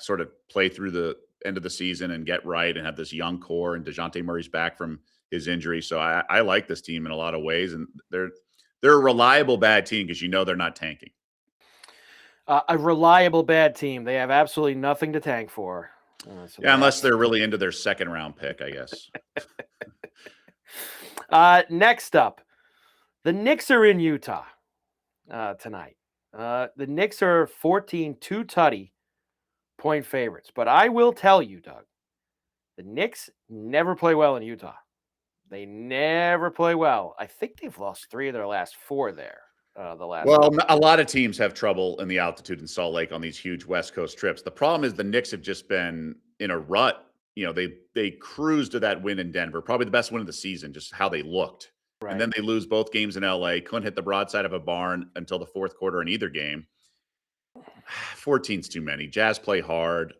sort of play through the end of the season and get right and have this young core, and DeJounte Murray's back from his injury. So I like this team in a lot of ways, and they're a reliable bad team because they're not tanking. A reliable bad team. They have absolutely nothing to tank for. Unless they're really into their second round pick, I guess. Next up, the Knicks are in Utah tonight. The Knicks are 14-2 point favorites. But I will tell you, Doug, the Knicks never play well in Utah. They never play well. I think they've lost 3 of their last 4 there. A lot of teams have trouble in the altitude in Salt Lake on these huge West Coast trips. The problem is the Knicks have just been in a rut. They cruised to that win in Denver, probably the best win of the season, just how they looked. Right. And then they lose both games in LA, couldn't hit the broadside of a barn until the fourth quarter in either game. 14's too many. Jazz play hard.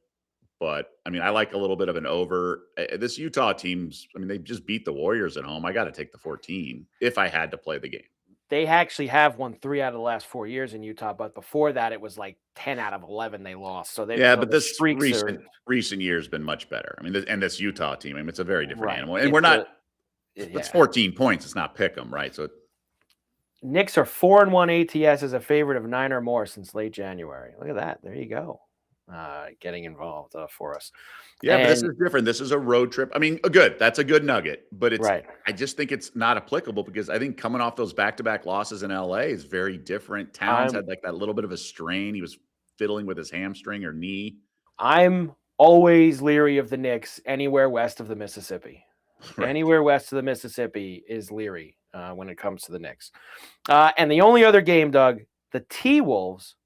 But, I like a little bit of an over. This Utah team's, they just beat the Warriors at home. I got to take the 14 if I had to play the game. They actually have won 3 out of the last 4 years in Utah, but before that, it was like 10 out of 11 they lost. So but this recent years been much better. And this Utah team, it's a very different animal. And it's 14 points. It's not pick 'em, right? So Knicks are 4-1 ATS as a favorite of 9 or more since late January. Look at that. There you go. Getting involved for us. Yeah, but this is different. This is a road trip. Good. That's a good nugget, but it's right. I just think it's not applicable because I think coming off those back-to-back losses in LA is very different. Towns had like that little bit of a strain. He was fiddling with his hamstring or knee. I'm always leery of the Knicks anywhere west of the Mississippi. Right. Anywhere west of the Mississippi is leery when it comes to the Knicks. And the only other game, Doug, the T-Wolves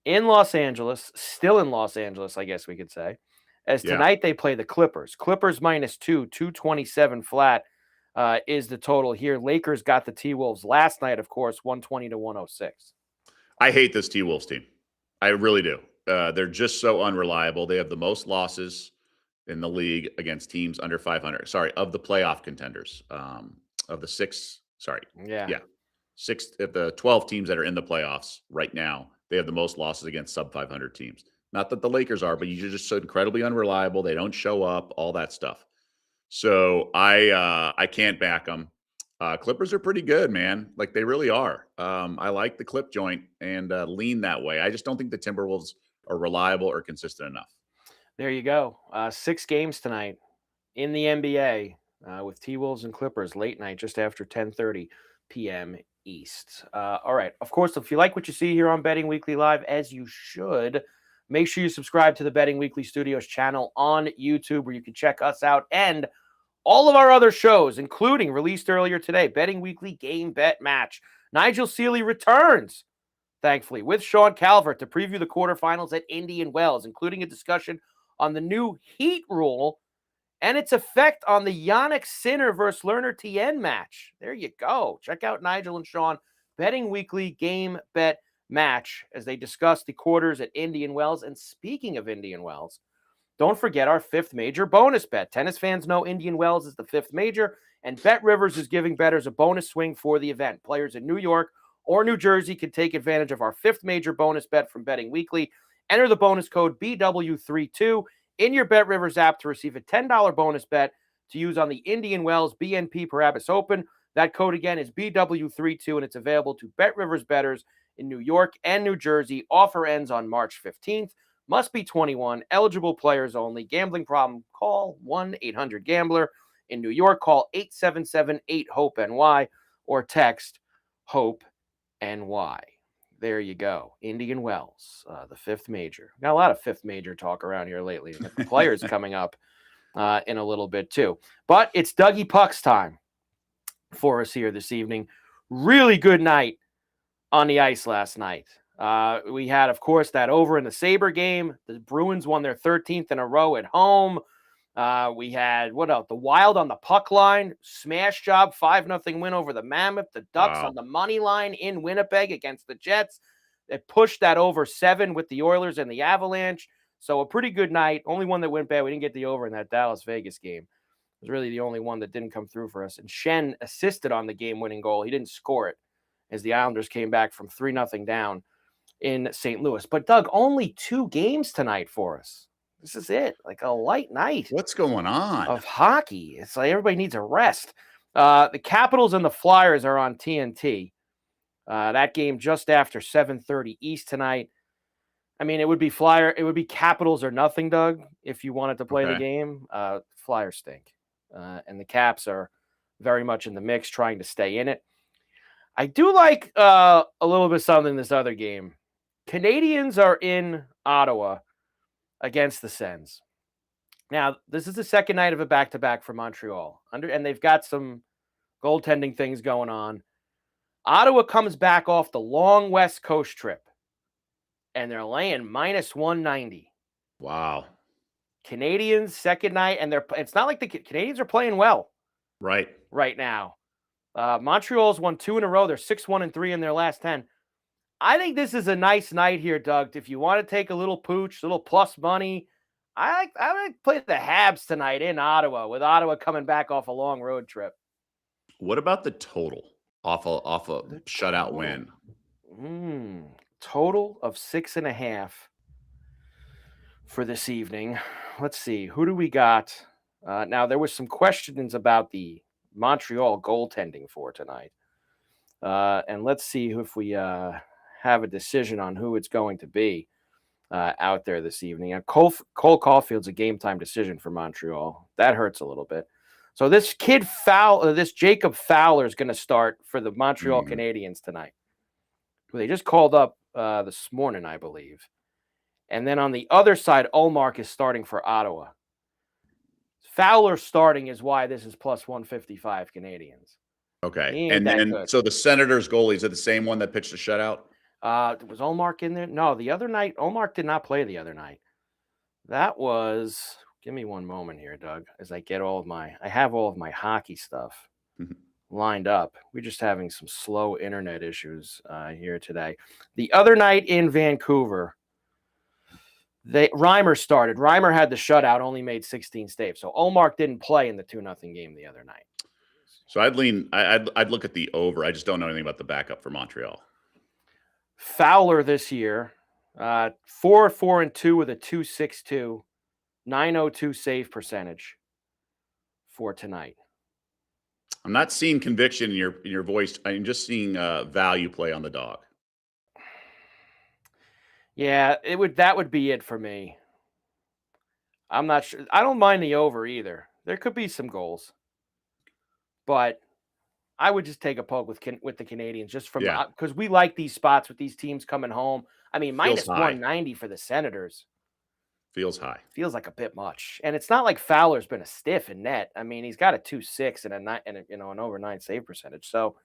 in Los Angeles, still in Los Angeles, I guess we could say, as tonight they play the Clippers. Clippers -2, 227 flat is the total here. Lakers got the T-Wolves last night, of course, 120-106. I hate this T-Wolves team. I really do. They're just so unreliable. They have the most losses in the league against teams under 500. Sorry, of the playoff contenders. Of the 6, sorry. Yeah. 6 of the 12 teams that are in the playoffs right now, they have the most losses against sub-500 teams. Not that the Lakers are, but you're just so incredibly unreliable. They don't show up, all that stuff. So I can't back them. Clippers are pretty good, man. Like, they really are. I like the clip joint and lean that way. I just don't think the Timberwolves are reliable or consistent enough. There you go. 6 games tonight in the NBA with T-Wolves and Clippers late night, just after 10:30 p.m. East. All right. Of course, if you like what you see here on Betting Weekly Live, as you should, make sure you subscribe to the Betting Weekly Studios channel on YouTube, where you can check us out and all of our other shows, including released earlier today, Betting Weekly Game Bet Match. Nigel Seeley returns, thankfully, with Sean Calvert to preview the quarterfinals at Indian Wells, including a discussion on the new Heat rule and its effect on the Yannick Sinner versus Lerner Tien match. There you go. Check out Nigel and Sean Betting Weekly Game Bet Match as they discuss the quarters at Indian Wells. And speaking of Indian Wells, don't forget our 5th major bonus bet. Tennis fans know Indian Wells is the 5th major, and Bet Rivers is giving bettors a bonus swing for the event. Players in New York or New Jersey can take advantage of our 5th major bonus bet from Betting Weekly. Enter the bonus code BW32 in your Bet Rivers app to receive a $10 bonus bet to use on the Indian Wells BNP Paribas Open. That code again is BW32, and it's available to Bet Rivers bettors in New York and New Jersey. Offer ends on March 15th. Must be 21. Eligible players only. Gambling problem? Call 1-800-GAMBLER. In New York, call 877-8-HOPE-NY or text HOPE-NY. There you go. Indian Wells, the 5th major. Got a lot of 5th major talk around here lately. The players coming up in a little bit too. But it's Dougie Puck's time for us here this evening. Really good night on the ice last night. We had, of course, that over in the Sabre game. The Bruins won their 13th in a row at home. We had, what else? The Wild on the puck line. Smash job, 5-0 win over the Mammoth. The Ducks on the money line in Winnipeg against the Jets. They pushed that over 7 with the Oilers and the Avalanche. So a pretty good night. Only one that went bad. We didn't get the over in that Dallas-Vegas game. It was really the only one that didn't come through for us. And Shen assisted on the game-winning goal. He didn't score it as the Islanders came back from 3-0 down in St. Louis. But, Doug, only 2 games tonight for us. This is it, like a light night. What's going on? Of hockey. It's like everybody needs a rest. The Capitals and the Flyers are on TNT. That game just after 7:30 East tonight. I mean, it would be Capitals or nothing, Doug, if you wanted to play the game. Flyers stink. And the Caps are very much in the mix, trying to stay in it. I do like a little bit something in this other game. Canadians are in Ottawa against the Sens. Now, this is the second night of a back-to-back for Montreal. And they've got some goaltending things going on. Ottawa comes back off the long West Coast trip, and they're laying -190. Wow. Canadians, second night, and it's not like the Canadians are playing well right now. Montreal's won 2 in a row. They're 6-1-3 in their last 10. I think this is a nice night here, Doug. If you want to take a little pooch, a little plus money, I would play the Habs tonight in Ottawa, with Ottawa coming back off a long road trip. What about the total off a shutout win? Total of 6.5 for this evening. Let's see. Who do we got? Now, there was some questions about the Montreal goaltending for tonight. And let's see if we have a decision on who it's going to be out there this evening. Cole Caulfield's a game-time decision for Montreal. That hurts a little bit. So this this Jacob Fowler is going to start for the Montreal Canadiens tonight. They just called up this morning, I believe. And then on the other side, Ullmark is starting for Ottawa. Fowler starting is why this is +155 Canadians. Okay. And then, so the Senators goalie, is it the same one that pitched a shutout? Was Ullmark in there? No, the other night, Ullmark did not play the other night. That was, give me one moment here, Doug, as I get I have all of my hockey stuff lined up. We're just having some slow internet issues here today. The other night in Vancouver, Reimer started. Reimer had the shutout, only made 16 saves. So Ullmark didn't play in the 2-0 game the other night. So I'd look at the over. I just don't know anything about the backup for Montreal. Fowler this year, 4-4-2 with a 2.62, 902 save percentage for tonight. I'm not seeing conviction in your voice. I'm just seeing value play on the dog. Yeah, that would be it for me. I'm not sure. I don't mind the over either. There could be some goals, but I would just take a poke with the Canadians just from Yeah. because we like these spots with these teams coming home. I mean, Feels minus high. 190 for the Senators Feels high. feels like a bit much, and it's not like Fowler's been a stiff in net. I mean, he's got a 2.6 and an over 9 save percentage. So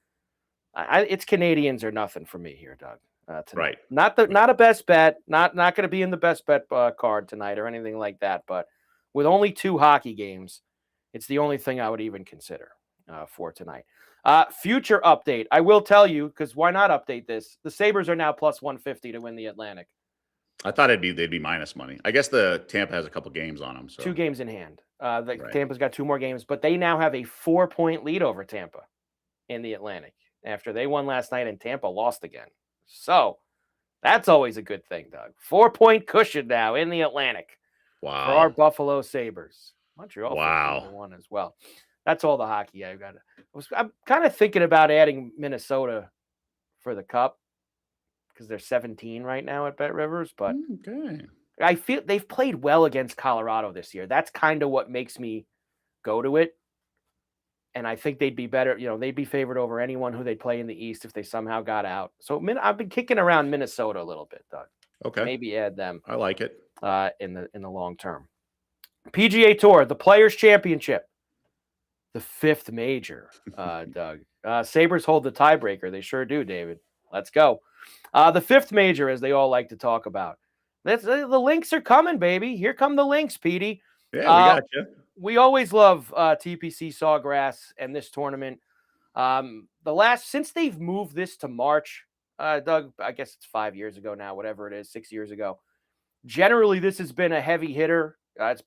it's Canadians or nothing for me here, Doug. Tonight. Right. Not a best bet. Not going to be in the best bet card tonight or anything like that. But with only 2 hockey games, it's the only thing I would even consider for tonight. Future update. I will tell you, because why not update this? The Sabres are now plus 150 to win the Atlantic. I thought they'd be minus money. I guess the Tampa has a couple games on them. So 2 games in hand. Right. Tampa's got 2 more games, but they now have a 4-point lead over Tampa in the Atlantic after they won last night and Tampa lost again. So that's always a good thing, Doug. 4-point cushion now in the Atlantic for our Wow. Buffalo Sabres. Montreal Wow. 15-1 as well. That's all the hockey I've got. I'm kind of thinking about adding Minnesota for the Cup because they're 17 right now at Bet Rivers, but Okay. I feel they've played well against Colorado this year. That's kind of what makes me go to it. And I think they'd be better. They'd be favored over anyone who they play in the East if they somehow got out. So I've been kicking around Minnesota a little bit, Doug. Okay. Maybe add them I like it. in the long term. PGA Tour, the Players Championship, the 5th major, Doug. Sabres hold the tiebreaker. They sure do, David. Let's go. The 5th major, as they all like to talk about. The links are coming, baby. Here come the links, Petey. Yeah, we got you. We always love TPC Sawgrass and this tournament. Since they've moved this to March, Doug, I guess it's 5 years ago now, whatever it is, 6 years ago. Generally, this has been a heavy hitter. There's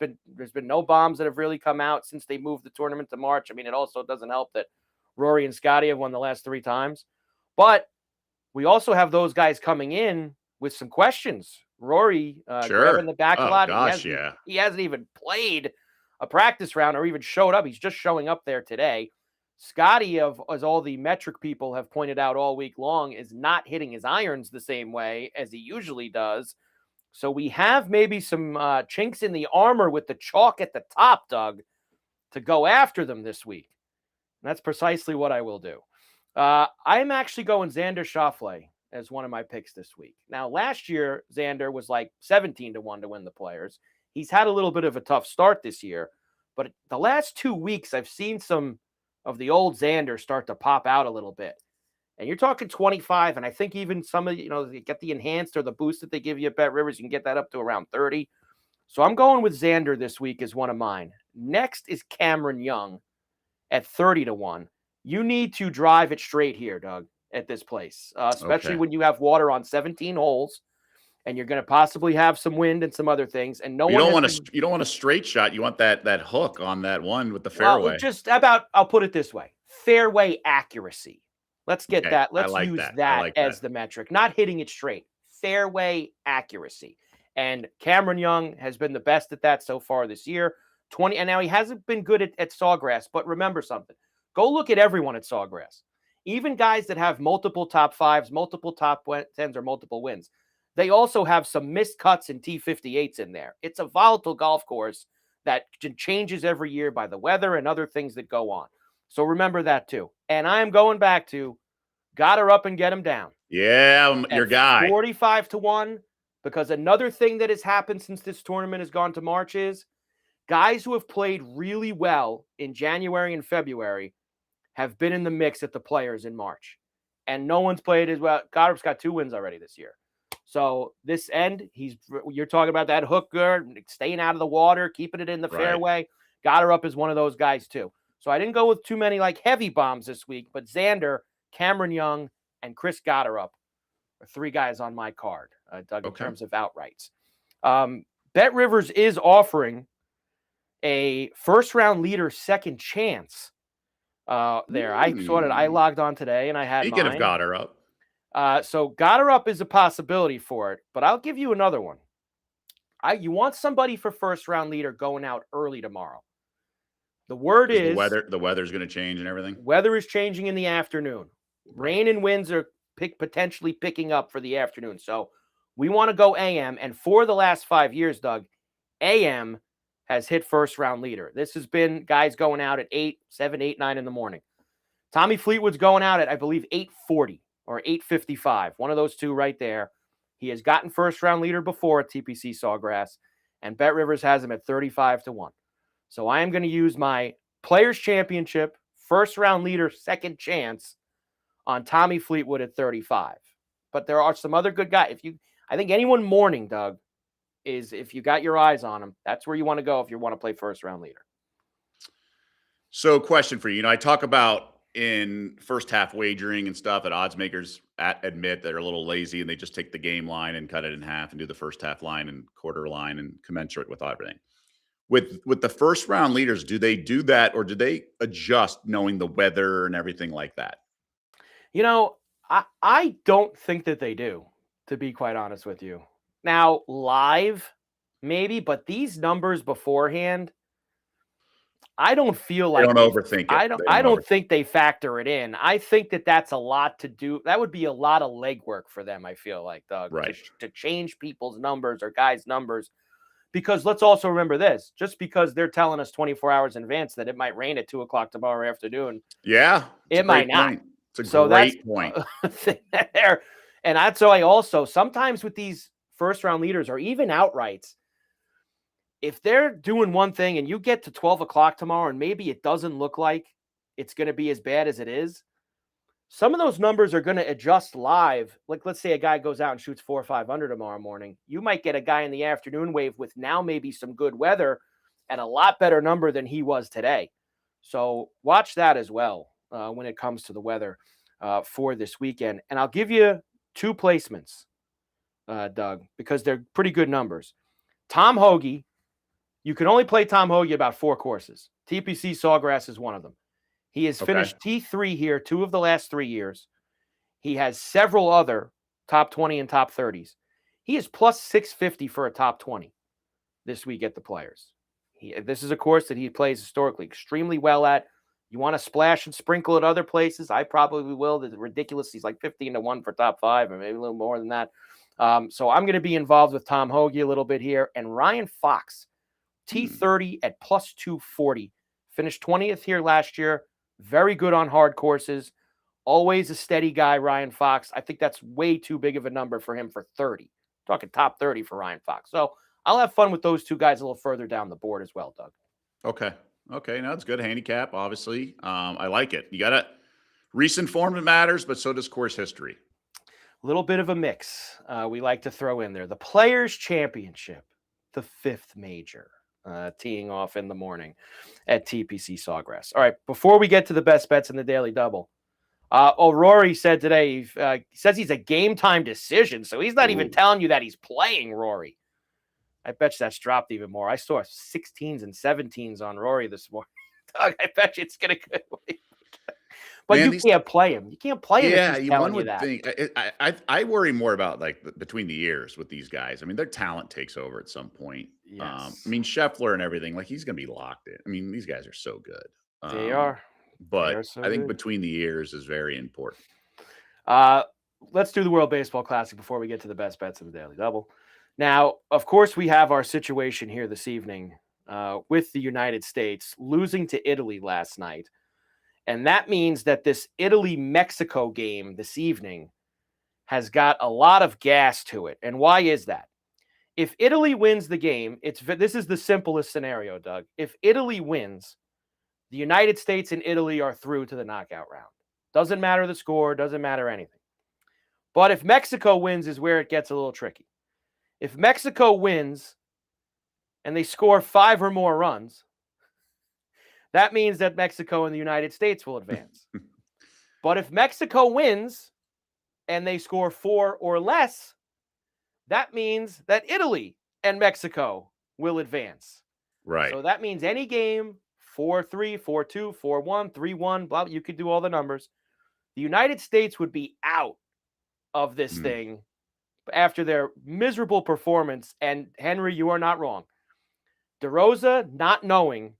been no bombs that have really come out since they moved the tournament to March. I mean, it also doesn't help that Rory and Scotty have won the last 3 times, but we also have those guys coming in with some questions. Rory grabbing the back a lot. Gosh, he hasn't even played a practice round or even showed up. He's just showing up there today. Scotty, as all the metric people have pointed out all week long, is not hitting his irons the same way as he usually does. So we have maybe some chinks in the armor with the chalk at the top, Doug, to go after them this week. And that's precisely what I will do. I'm actually going Xander Schauffele as one of my picks this week. Now, last year, Xander was like 17-1 to win the Players. He's had a little bit of a tough start this year, but the last 2 weeks, I've seen some of the old Xander start to pop out a little bit. And you're talking 25, and I think even some of, they get the enhanced or the boost that they give you at Bet Rivers, you can get that up to around 30. So I'm going with Xander this week as one of mine. Next is Cameron Young at 30-1. You need to drive it straight here, Doug, at this place, especially when you have water on 17 holes, and you're going to possibly have some wind and some other things. And you don't want a straight shot. You want that hook on that one with the fairway. I'll put it this way: fairway accuracy. Let's get that. Let's use that as the metric. Not hitting it straight. Fairway accuracy. And Cameron Young has been the best at that so far this year. 20, and now he hasn't been good at Sawgrass. But remember something: go look at everyone at Sawgrass. Even guys that have multiple top 5s, multiple top 10s, or multiple wins, they also have some missed cuts and T58s in there. It's a volatile golf course that changes every year by the weather and other things that go on. So remember that too. And I am going back to got her up and get him down. Yeah, your guy. 45-1, because another thing that has happened since this tournament has gone to March is guys who have played really well in January and February have been in the mix at the Players in March. And no one's played as well. Goddard's got 2 wins already this year. So this end, you're talking about that hooker, staying out of the water, keeping it in the fairway. Goddard is one of those guys too. So I didn't go with too many heavy bombs this week, but Xander, Cameron Young, and Chris Goddard are 3 guys on my card, Doug, in terms of outrights. Bet Rivers is offering a first-round leader second chance there. I logged on today, and I had Speaking mine. of Goddard. So Goddard is a possibility for it, but I'll give you another one. You want somebody for first-round leader going out early tomorrow. The word is the weather's going to change and everything. Weather is changing in the afternoon. Rain and winds are potentially picking up for the afternoon. So we want to go AM. And for the last 5 years, Doug, AM has hit first round leader. This has been guys going out at 7, 8, 9 in the morning. Tommy Fleetwood's going out at, I believe, 8:40 or 8:55. One of those two right there. He has gotten first round leader before at TPC Sawgrass, and Bet Rivers has him at 35-1. So I am going to use my Players Championship first round leader second chance on Tommy Fleetwood at 35. But there are some other good guys. I think anyone morning, Doug, is if you got your eyes on him, that's where you want to go if you want to play first round leader. So question for you. I talk about in first half wagering and stuff that odds makers admit they're a little lazy and they just take the game line and cut it in half and do the first half line and quarter line and commensurate with everything. With the first round leaders, do they do that or do they adjust knowing the weather and everything like that? I don't think that they do, to be quite honest with you. Now, live, maybe, but these numbers beforehand, I don't feel like they don't overthink it. I don't think they factor it in. I think that that's a lot to do. That would be a lot of legwork for them, I feel like, Doug, right, to change people's numbers or guys' numbers. Because let's also remember this, just because they're telling us 24 hours in advance that it might rain at 2:00 tomorrow afternoon. Yeah. It might not. It's a great point. There. And that's why also sometimes with these first round leaders or even outrights, if they're doing one thing and you get to 12:00 tomorrow and maybe it doesn't look like it's going to be as bad as it is, some of those numbers are going to adjust live. Like, let's say a guy goes out and shoots 4 or 5 under tomorrow morning. You might get a guy in the afternoon wave with now maybe some good weather and a lot better number than he was today. So watch that as well when it comes to the weather for this weekend. And I'll give you 2 placements, Doug, because they're pretty good numbers. Tom Hoagie, you can only play Tom Hoagie about 4 courses. TPC Sawgrass is one of them. He has finished T3 here 2 of the last 3 years. He has several other top 20 and top 30s. He is plus 650 for a top 20 this week at the Players. This is a course that he plays historically extremely well at. You want to splash and sprinkle at other places? I probably will. It's ridiculous. He's like 15-1 for top 5 or maybe a little more than that. So I'm going to be involved with Tom Hoagie a little bit here. And Ryan Fox, T30 at plus 240. Finished 20th here last year. Very good on hard courses. Always a steady guy, Ryan Fox. I think that's way too big of a number for him for 30. Talking top 30 for Ryan Fox. So I'll have fun with those 2 guys a little further down the board as well, Doug. Okay. No, it's good handicap, obviously. I like it. You got a recent form that matters, but so does course history. A little bit of a mix we like to throw in there. The Players Championship, the 5th major. Teeing off in the morning at TPC Sawgrass. All right, before we get to the best bets in the Daily Double, Rory said today, he says he's a game time decision, so he's not even telling you that he's playing, Rory. I bet you that's dropped even more. I saw 16s and 17s on Rory this morning. Doug, I bet you it's going to go. But man, you can't play him. You can't play him. Yeah, one would think. I worry more about like between the years with these guys. I mean, their talent takes over at some point. Yes. I mean, Scheffler and everything, like he's going to be locked in. I mean, these guys are so good. They are. But they are so I think good. between the years is very important. Let's do the World Baseball Classic before we get to the best bets in the Daily Double. Now, of course, we have our situation here this evening with the United States losing to Italy last night. And that means that this Italy-Mexico game this evening has got a lot of gas to it. And why is that? If Italy wins the game, this is the simplest scenario, Doug. If Italy wins, the United States and Italy are through to the knockout round. Doesn't matter the score, doesn't matter anything. But if Mexico wins is where it gets a little tricky. If Mexico wins and they score 5 or more runs, that means that Mexico and the United States will advance. But if Mexico wins and they score 4 or less, that means that Italy and Mexico will advance. Right. So that means any game, 4-3, 4-2, 4-1, 3-1, blah, you could do all the numbers. The United States would be out of this thing after their miserable performance. And Henry, you are not wrong. DeRosa not knowing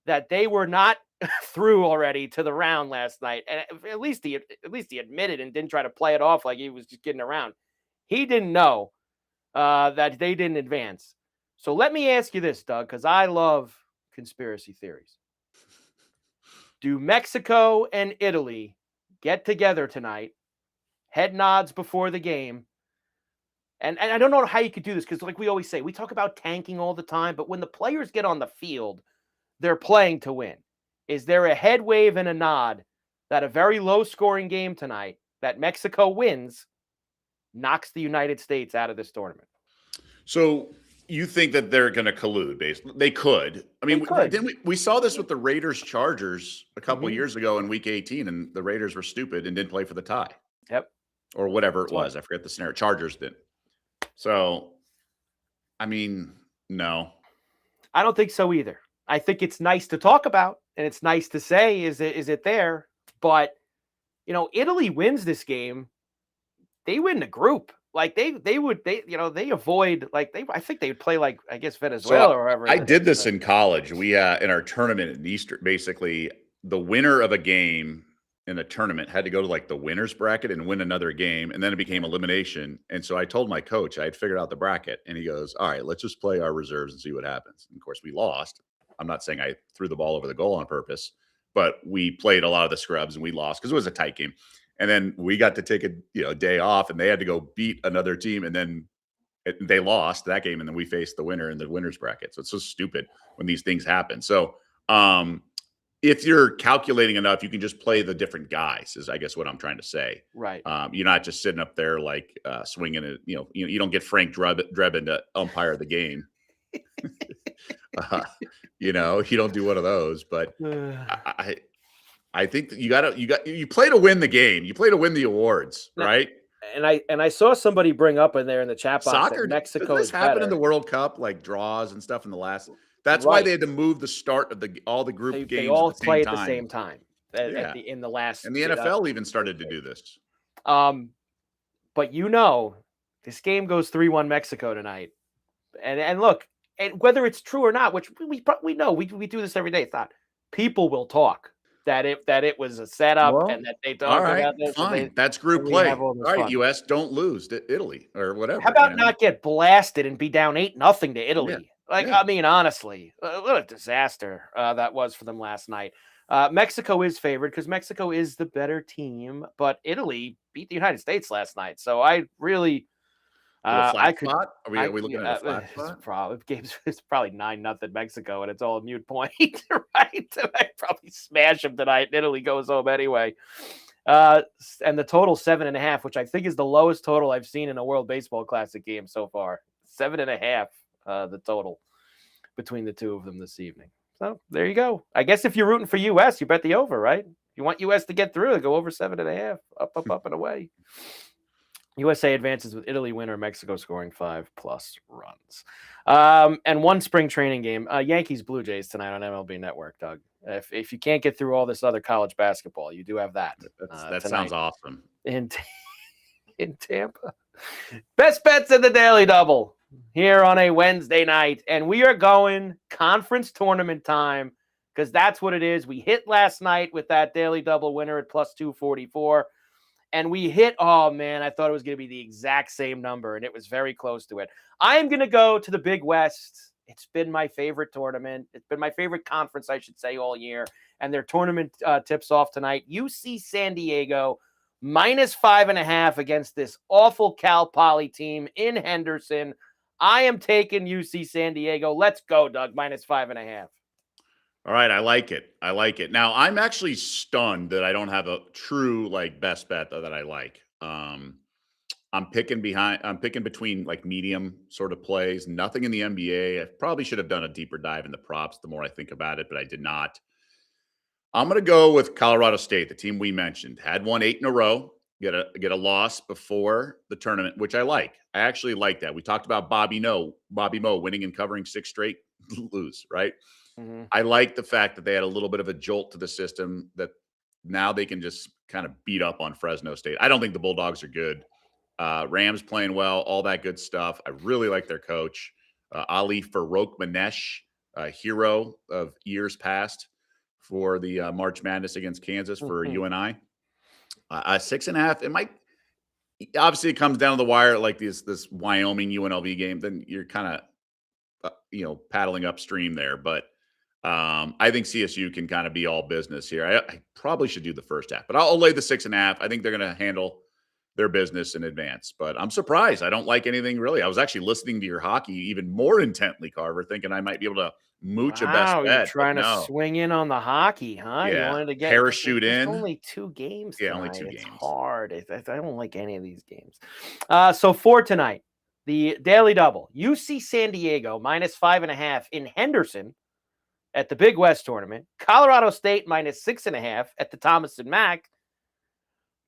that they were not through already to the round last night. And at least he admitted and didn't try to play it off like he was just kidding around. He didn't know that they didn't advance. So let me ask you this, Doug, because I love conspiracy theories. Do Mexico and Italy get together tonight, head nods before the game? And I don't know how you could do this because, like we always say, we talk about tanking all the time, but when the players get on the field, they're playing to win. Is there a head wave and a nod that a very low-scoring game tonight that Mexico wins knocks the United States out of this tournament? So you think that they're going to collude? Basically, they could. I mean, They could. didn't we saw this with the Raiders Chargers a couple Mhm. years ago in Week 18, and the Raiders were stupid and didn't play for the tie Yep. or whatever it That's right. was. I forget the scenario. Chargers did. So, I mean, no. I don't think so either. I think it's nice to talk about and it's nice to say, is it there? But, Italy wins this game. They win the group. Like they avoid, like I think they would play like, I guess, Venezuela or wherever. I did this in college. We in our tournament in Easter, basically the winner of a game in a tournament had to go to like the winners bracket and win another game, and then it became elimination. And so I told my coach I had figured out the bracket, and he goes, "All right, let's just play our reserves and see what happens." And of course, we lost. I'm not saying I threw the ball over the goal on purpose, but we played a lot of the scrubs and we lost because it was a tight game. And then we got to take a day off, and they had to go beat another team, and then they lost that game, and then we faced the winner in the winners bracket. So it's so stupid when these things happen. So if you're calculating enough, you can just play the different guys, is I guess what I'm trying to say. Right. You're not just sitting up there like swinging it. You don't get Frank Drebin to umpire the game. You don't do one of those. But I think that you play to win the game. You play to win the awards, right? And I saw somebody bring up in there in the chat box Soccer, that Mexico doesn't is this happen better. in the World Cup, like draws and stuff in the last. That's why they had to move the start of all the group games. They all at the play same at the time. same time in the last. And the NFL even started to do this. But this game goes 3-1 Mexico tonight, and look, and whether it's true or not, which we know, we do this every day. Thought people will talk that it was a setup and that they talk about this. Fine. That's group play. All right, fun. U.S. don't lose to Italy or whatever. How about not get blasted and be down 8-0 to Italy? I mean, honestly, what a disaster that was for them last night. Mexico is favored because Mexico is the better team, but Italy beat the United States last night. So I really, spot? Are we looking at a flat spot? It's probably 9-0 Mexico, and it's all a mute point, right? I probably smash them tonight, and Italy goes home anyway. And the total 7.5, which I think is the lowest total I've seen in a World Baseball Classic game so far. 7.5. The total between the two of them this evening. So there you go. I guess if you're rooting for U.S., you bet the over, right? You want U.S. to get through, go over 7.5, up, and away. USA advances with Italy winner, Mexico scoring 5+ runs. And one spring training game, Yankees Blue Jays tonight on MLB Network, Doug. If you can't get through all this other college basketball, you do have that. That sounds awesome. In Tampa. Best bets in the Daily Double here on a Wednesday night, and we are going conference tournament time because that's what it is. We hit last night with that Daily Double winner at +244, and we hit, oh man, I thought it was going to be the exact same number, and it was very close to it. I am going to go to the Big West. It's been my favorite tournament. It's been my favorite conference, I should say, all year, and their tournament tips off tonight. UC San Diego -5.5 against this awful Cal Poly team in Henderson. I am taking UC San Diego. Let's go, Doug. -5.5. All right. I like it. Now, I'm actually stunned that I don't have a true best bet that I like. I'm picking between medium sort of plays, nothing in the NBA. I probably should have done a deeper dive in the props the more I think about it, but I did not. I'm going to go with Colorado State, the team we mentioned. Had won 8 in a row. Get a loss before the tournament, which I like. I actually like that. We talked about Bobby Moe winning and covering 6 straight, lose, right? Mm-hmm. I like the fact that they had a little bit of a jolt to the system that now they can just kind of beat up on Fresno State. I don't think the Bulldogs are good. Rams playing well, all that good stuff. I really like their coach, Ali Farouk-Manesh, a hero of years past for the March Madness against Kansas for UNI. 6.5. It might obviously it comes down to the wire like this Wyoming UNLV game. Then you're kind of paddling upstream there. But I think CSU can kind of be all business here. I probably should do the first half, but I'll lay the 6.5. I think they're going to handle their business in advance. But I'm surprised. I don't like anything really. I was actually listening to your hockey even more intently, Carver, thinking I might be able to mooch a best Wow, bet. you're trying to no. swing in on the hockey, huh? You Yeah, wanted to get parachute there's in. only 2 games Yeah, tonight. only 2 It's games. hard. I don't like any of these games. So for tonight, the Daily Double, UC San Diego -5.5 in Henderson at the Big West Tournament. Colorado State -6.5 at the Thomas and Mack.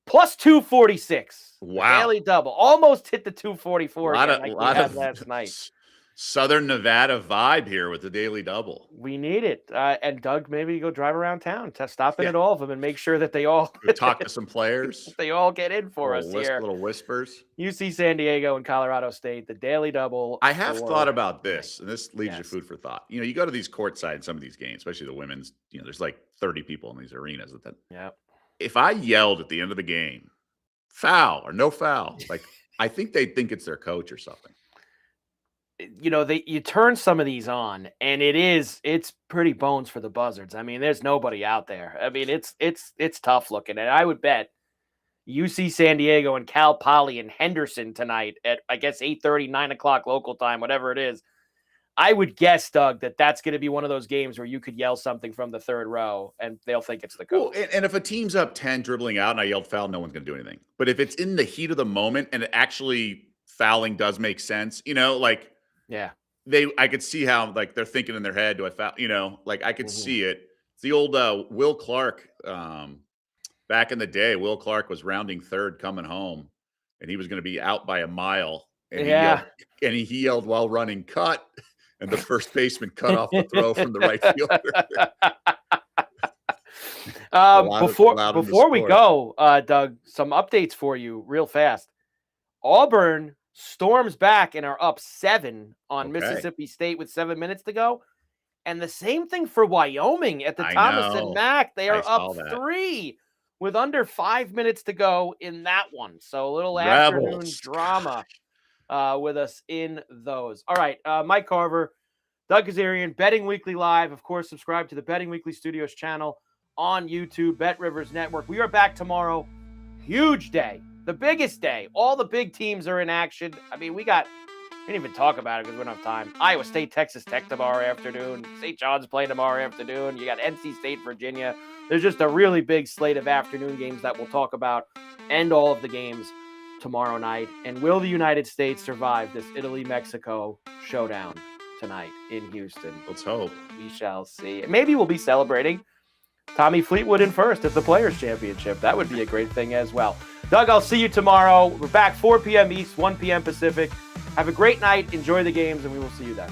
Plus 246. Wow. Daily Double. Almost hit the 244 lot again, of, like we had last night. Southern Nevada vibe here with the Daily Double. We need it. And Doug, maybe go drive around town, stop in Yeah. at all of them and make sure that they all Talk to some players. they all get in for us here. Little whispers. UC San Diego and Colorado State, the Daily Double. I have thought about this, and this leaves you Yes. food for thought. You go to these courtside in some of these games, especially the women's, there's like 30 people in these arenas. Yeah. If I yelled at the end of the game, foul or no foul, like I think they think it's their coach or something. You turn some of these on, and it's pretty bones for the Buzzards. I mean, there's nobody out there. I mean, it's tough looking, and I would bet UC San Diego and Cal Poly and Henderson tonight at, I guess, 8:30, 9 o'clock local time, whatever it is. I would guess, Doug, that's going to be one of those games where you could yell something from the third row, and they'll think it's the coach. Well, and if a team's up 10 dribbling out and I yelled foul, no one's going to do anything. But if it's in the heat of the moment and it actually fouling does make sense, Yeah. I could see how they're thinking in their head, do I foul? I could see it. It's the old Will Clark. Back in the day, Will Clark was rounding third coming home, and he was going to be out by a mile. And he yelled while running, cut, and the first baseman cut off the throw from the right fielder. Before we go, Doug, some updates for you real fast. Auburn storms back and are up 7 on Mississippi State with 7 minutes to go. And the same thing for Wyoming at the Thomas and Mack. They are up 3 with under 5 minutes to go in that one. So a little afternoon drama with us in those. All right, Mike Carver, Doug Kezirian, Betting Weekly Live. Of course, subscribe to the Betting Weekly Studios channel on YouTube, Bet Rivers Network. We are back tomorrow. Huge day. The biggest day. All the big teams are in action. I mean, we didn't even talk about it because we don't have time. Iowa State, Texas Tech tomorrow afternoon. St. John's playing tomorrow afternoon. You got NC State, Virginia. There's just a really big slate of afternoon games that we'll talk about, and all of the games tomorrow night. And will the United States survive this Italy-Mexico showdown tonight in Houston? Let's hope. We shall see. Maybe we'll be celebrating Tommy Fleetwood in first at the Players' Championship. That would be a great thing as well. Doug, I'll see you tomorrow. We're back 4 p.m. East, 1 p.m. Pacific. Have a great night. Enjoy the games, and we will see you then.